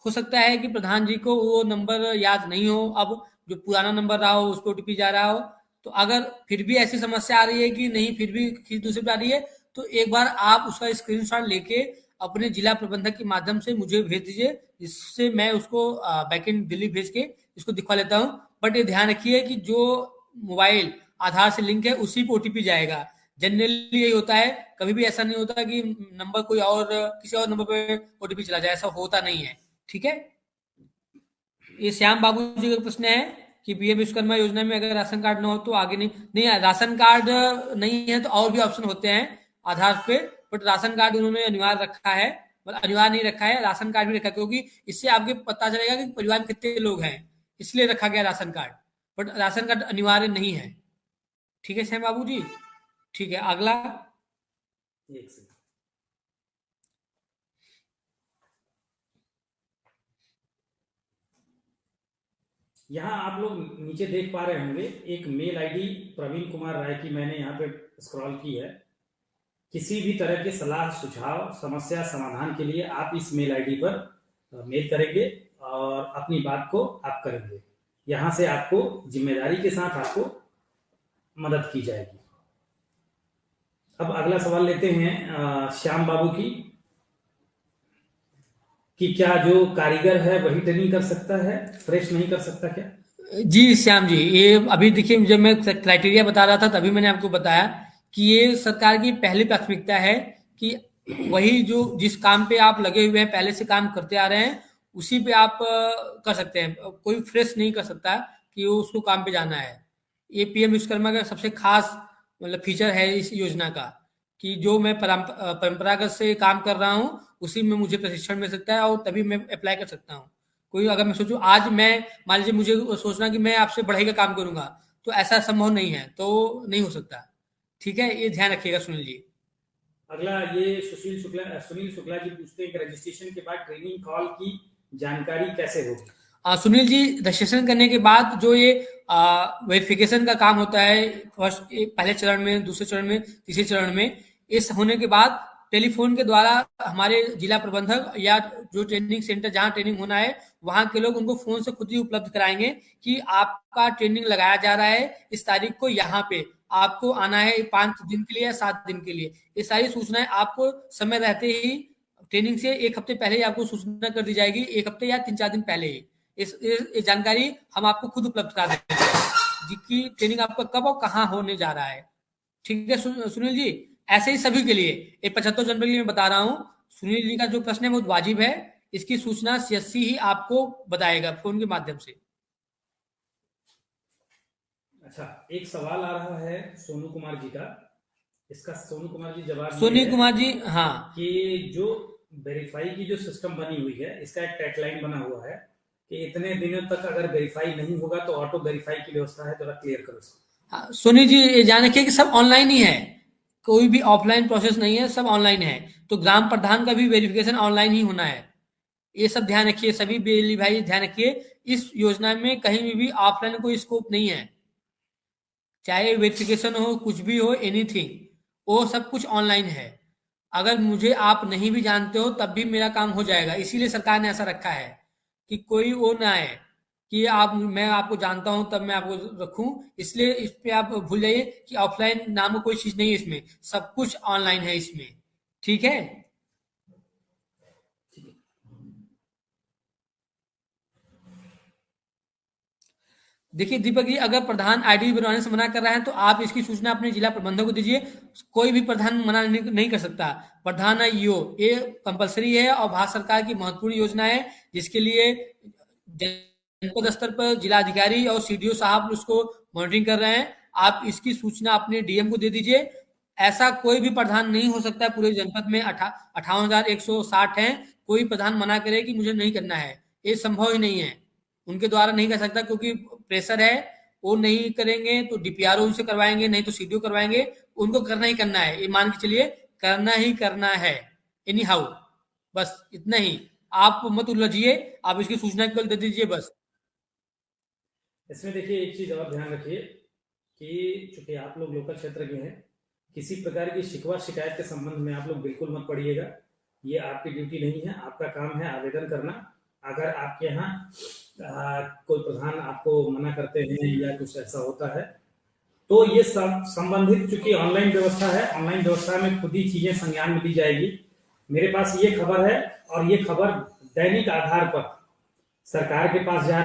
हो सकता है कि प्रधान जी को वो नंबर याद नहीं हो, अब जो पुराना नंबर रहा हो उस पर ओटीपी जा रहा हो, तो अगर फिर भी ऐसी समस्या आ रही है कि नहीं, फिर भी किसी दूसरे पे आ रही है, तो एक बार आप उसका स्क्रीनशॉट लेके अपने जिला प्रबंधक के माध्यम से मुझे भेज दीजिए, जिससे मैं उसको बैकएंड दिल्ली भेज के इसको दिखवा लेता हूँ। बट ये ध्यान रखिए कि जो मोबाइल आधार से लिंक है उसी पे ओटीपी जाएगा। जनरली यही होता है, कभी भी ऐसा नहीं होता कि नंबर कोई और किसी और नंबर पे ओटीपी चला जाए, ऐसा होता नहीं है। ठीक है, ये श्याम बाबू जी का प्रश्न है कि पीएम विश्वकर्मा योजना में अगर राशन कार्ड ना हो तो आगे नहीं। नहीं, राशन कार्ड नहीं है तो और भी ऑप्शन होते हैं आधार पे, बट राशन कार्ड उन्होंने अनिवार्य रखा है, मतलब अनिवार्य नहीं रखा है, राशन कार्ड भी रखा है, क्योंकि इससे आपके पता चलेगा कि परिवार में कितने लोग हैं, इसलिए रखा गया ration card, but ration card अनिवार्य नहीं है। ठीक है श्याम बाबू जी, ठीक है। अगला, एक सेकंड, यहाँ आप लोग नीचे देख पा रहे होंगे एक मेल आईडी प्रवीण कुमार राय की मैंने यहाँ पे स्क्रॉल की है। किसी भी तरह के सलाह, सुझाव, समस्या समाधान के लिए आप इस मेल आईडी पर मेल करेंगे और अपनी बात को आप करेंगे। यहाँ से आपको जिम्मेदारी के साथ आपको मदद की जाएगी। अब अगला सवाल लेते हैं श्याम बाबू की, कि क्या जो कारीगर है वही ट्रेनिंग कर सकता है, फ्रेश नहीं कर सकता क्या? जी श्याम जी, ये अभी देखिए, जब मैं क्राइटेरिया बता रहा था तभी मैंने आपको बताया कि ये सरकार की पहली प्राथमिकता है कि वही जो जिस काम पे आप लगे हुए हैं, पहले से काम करते आ रहे हैं, उसी पे आप कर सकते हैं। कोई फ्रेश नहीं कर सकता कि वो उसको काम पे जाना है। ये पीएम विश्वकर्मा का सबसे खास मतलब फीचर है इस योजना का, कि जो मैं परंपरागत से काम कर रहा हूँ उसी में मुझे प्रशिक्षण मिल सकता है और तभी मैं अप्लाई कर सकता हूँ। कोई अगर मैं सोचूं आज मैं, मान लीजिए मुझे सोचना कि मैं आपसे बढ़ई का काम करूंगा, तो ऐसा संभव नहीं है, तो नहीं हो सकता। ठीक है, ये ध्यान रखिएगा सुनील जी। अगला ये सुनील शुक्ला जी पूछते हैं कि रजिस्ट्रेशन के बाद ट्रेनिंग कॉल की जानकारी कैसे होगी? सुनील जी, रजिस्ट्रेशन करने के बाद जो ये वेरिफिकेशन का काम होता है, फर्स्ट पहले चरण में, दूसरे चरण में, तीसरे चरण में, इस होने के बाद टेलीफोन के द्वारा हमारे जिला प्रबंधक या जो ट्रेनिंग सेंटर जहां ट्रेनिंग होना है वहां के लोग उनको फोन से खुद ही उपलब्ध कराएंगे कि आपका ट्रेनिंग लगाया जा रहा है इस तारीख को, यहाँ पे आपको आना है 5 दिन के लिए या 7 दिन के लिए। ये सारी सूचनाएं आपको समय रहते ही, ट्रेनिंग से 1 हफ्ते पहले ही आपको सूचना कर दी जाएगी, 1 हफ्ते या 3-4 दिन पहले ही। इस जानकारी हम आपको खुद उपलब्ध करा देंगे जिसकी ट्रेनिंग आपका कब और कहाँ होने जा रहा है। ठीक है सुनील जी, ऐसे ही सभी के लिए, ये 75 जनवरी के लिए मैं बता रहा हूँ। सुनील जी का जो प्रश्न है वो वाजिब है, इसकी सूचना सीएससी ही आपको बताएगा फोन के माध्यम से। अच्छा, एक सवाल आ रहा है सोनू कुमार जी का, इसका सोनू कुमार जी जवाब सोनी कुमार जी, हाँ, कि जो वेरीफाई की जो सिस्टम बनी हुई है, इसका एक टैगलाइन बना हुआ है कि इतने दिनों तक अगर वेरीफाई नहीं होगा तो ऑटो वेरीफाई की व्यवस्था है, थोड़ा क्लियर करो। हाँ, सोनी जी, ये जान रखिए कि सब ऑनलाइन ही है, कोई भी ऑफलाइन प्रोसेस नहीं है, सब ऑनलाइन है। तो ग्राम प्रधान का भी वेरिफिकेशन ऑनलाइन ही होना है। ये सब ध्यान रखिए, सभी बेली भाई ध्यान रखिए, इस योजना में कहीं भी ऑफलाइन कोई स्कोप नहीं है, चाहे वेरिफिकेशन हो, कुछ भी हो, एनीथिंग, वो सब कुछ ऑनलाइन है। अगर मुझे आप नहीं भी जानते हो तब भी मेरा काम हो जाएगा, इसीलिए सरकार ने ऐसा रखा है कि कोई वो ना है कि आप, मैं आपको जानता हूं तब मैं आपको रखूं, इसलिए इस पे आप भूल जाइए कि ऑफलाइन नाम का कोई चीज नहीं है, इसमें सब कुछ ऑनलाइन है इसमें। ठीक है, देखिए दीपक जी, अगर प्रधान आईडी बनवाने से मना कर रहा है तो आप इसकी सूचना अपने जिला प्रबंधक को दीजिए। कोई भी प्रधान मना नहीं कर सकता। प्रधान ईओ ये कंपलसरी है और भारत सरकार की महत्वपूर्ण योजना है, जिसके लिए जनपद स्तर पर जिला अधिकारी और सीडीओ साहब उसको मॉनिटरिंग कर रहे हैं। आप इसकी सूचना अपने डीएम को दे दीजिए। ऐसा कोई भी प्रधान नहीं हो सकता, पूरे जनपद में 58,160 हैं, कोई प्रधान मना करे कि मुझे नहीं करना है, ये संभव ही नहीं है, उनके द्वारा नहीं कर सकता, क्योंकि प्रेशर है, वो नहीं करेंगे तो डीपीआरओ उनसे करवाएंगे, नहीं तो सीडीओ करवाएंगे, उनको करना ही करना है, ये मान के चलिए करना ही करना है एनी हाउ। बस इतना ही, आप मत उलझिए, आप इसकी सूचना केवल दे दीजिए बस। इसमें देखिए एक चीज और ध्यान रखिए कि चूंकि आप लोग लोकल क्षेत्र के हैं, किसी प्रकार की शिकवा शिकायत के संबंध में आप लोग बिल्कुल मत पड़िएगा। ये आपकी ड्यूटी नहीं है, आपका काम है आवेदन करना। अगर आपके यहाँ कोई प्रधान आपको मना करते हैं या कुछ ऐसा होता है तो ये सब संबंधित, चूंकि ऑनलाइन व्यवस्था है, ऑनलाइन व्यवस्था में खुद ही चीजें संज्ञान में ली जाएगी। मेरे पास ये खबर है और ये खबर दैनिक आधार पर सरकार के पास जा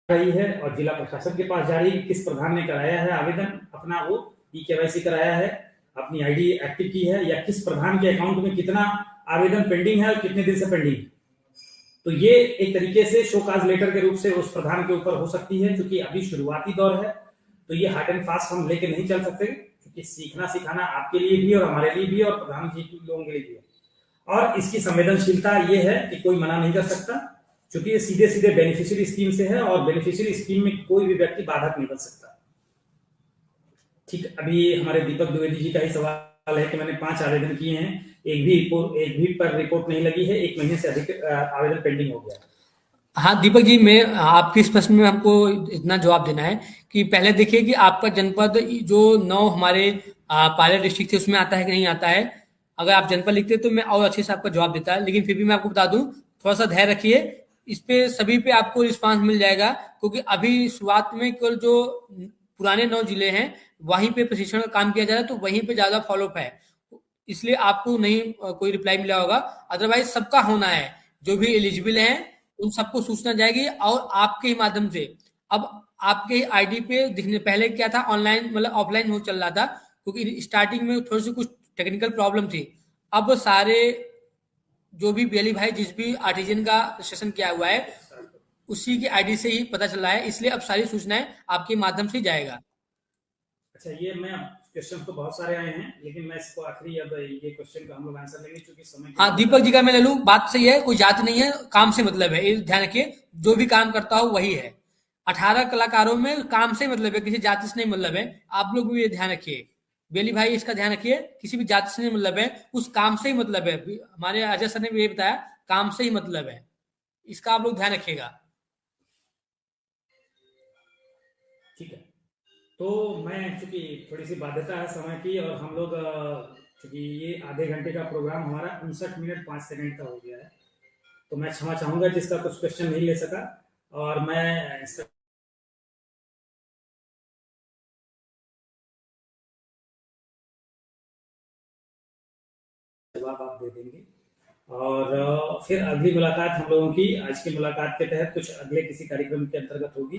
रही है और जिला प्रशासन के पास जा रही है कि किस प्रधान ने कराया है आवेदन अपना, वो केवाईसी कराया है, अपनी आईडी एक्टिव की है, या किस प्रधान के अकाउंट में कितना आवेदन पेंडिंग है और कितने दिन से पेंडिंग है। तो ये एक तरीके से शोकाज लेटर के रूप से उस प्रधान के ऊपर हो सकती है। क्योंकि अभी शुरुआती दौर है तो ये हार्ड एंड फास्ट हम लेके नहीं चल सकते, क्योंकि सीखना सिखाना आपके लिए भी और हमारे लिए भी और प्रधान जी लोगों के लिए भी है। और इसकी संवेदनशीलता ये है कि कोई मना नहीं कर सकता, क्योंकि ये सीधे सीधे बेनिफिशियरी स्कीम से है और बेनिफिशियरी स्कीम में कोई भी व्यक्ति बाधक नहीं बन सकता। ठीक, अभी हमारे दीपक द्विवेदी जी का ही सवाल है कि मैंने 5 आवेदन किए हैं, एक भी पर रिपोर्ट नहीं लगी है, 1 महीने से अधिक आवेदन पेंडिंग हो गया। हाँ दीपक जी, मैं आपके इस प्रश्न में हमको इतना जवाब देना है कि पहले देखिए कि आपका जनपद जो 9 हमारे पायलट डिस्ट्रिक्ट थे उसमें आता है कि नहीं आता है। अगर आप जनपद लिखते तो मैं और अच्छे से आपका जवाब देता है, लेकिन फिर भी मैं आपको बता दूं, थोड़ा सा धैर्य रखिए, इस पे सभी पे आपको रिस्पांस मिल जाएगा। क्योंकि अभी शुरुआत में केवल जो पुराने 9 जिले हैं वहीं पे प्रशिक्षण का काम किया जा रहा है, तो वहीं पे ज्यादा फॉलोअप है, इसलिए आपको नहीं कोई रिप्लाई मिला होगा। अदरवाइज सबका होना है, जो भी एलिजिबल है उन सबको सूचना जाएगी और आपके ही माध्यम से। अब आपके आईडी पे दिखने, पहले क्या था, ऑनलाइन मतलब ऑफलाइन हो चल रहा था, क्योंकि स्टार्टिंग में थोड़ी सी कुछ टेक्निकल प्रॉब्लम थी। अब सारे जो भी बेली भाई जिस भी आर्टिजन का रजिस्ट्रेशन किया हुआ है उसी की आईडी से ही पता चल रहा है, इसलिए अब सारी सूचनाएं आपके माध्यम से ही जाएगा। अच्छा, ये मैं क्वेश्चन तो बहुत सारे आए हैं, लेकिन मैं इसको आखिरी अब ये क्वेश्चन का हम लोग आंसर लेंगे क्योंकि समय। हाँ दीपक जी का मैं ले लूं, बात सही है, कोई जाति नहीं है, काम से मतलब है, ये ध्यान रखिए, जो भी काम करता हो वही है। 18 कलाकारों में काम से मतलब है, किसी जाति से नहीं मतलब है, आप लोग भी ये ध्यान रखिए। बेली भाई इसका ध्यान रखिए, किसी भी जाति से नहीं मतलब है, उस काम से ही मतलब है। हमारे अजय सर ने भी ये बताया, काम से ही मतलब है, इसका आप लोग ध्यान रखिएगा। ठीक है, तो मैं चूंकि थोड़ी सी बाध्यता है समय की और हम लोग चूंकि ये आधे घंटे का प्रोग्राम हमारा 59 मिनट 5 सेकंड का हो गया है, तो मैं क्षमा चाहूंगा जिसका कुछ क्वेश्चन नहीं ले सका, और मैं इसका जवाब आप दे देंगे। और फिर अगली मुलाकात हम लोगों की आज की मुलाकात के तहत कुछ अगले किसी कार्यक्रम के अंतर्गत होगी।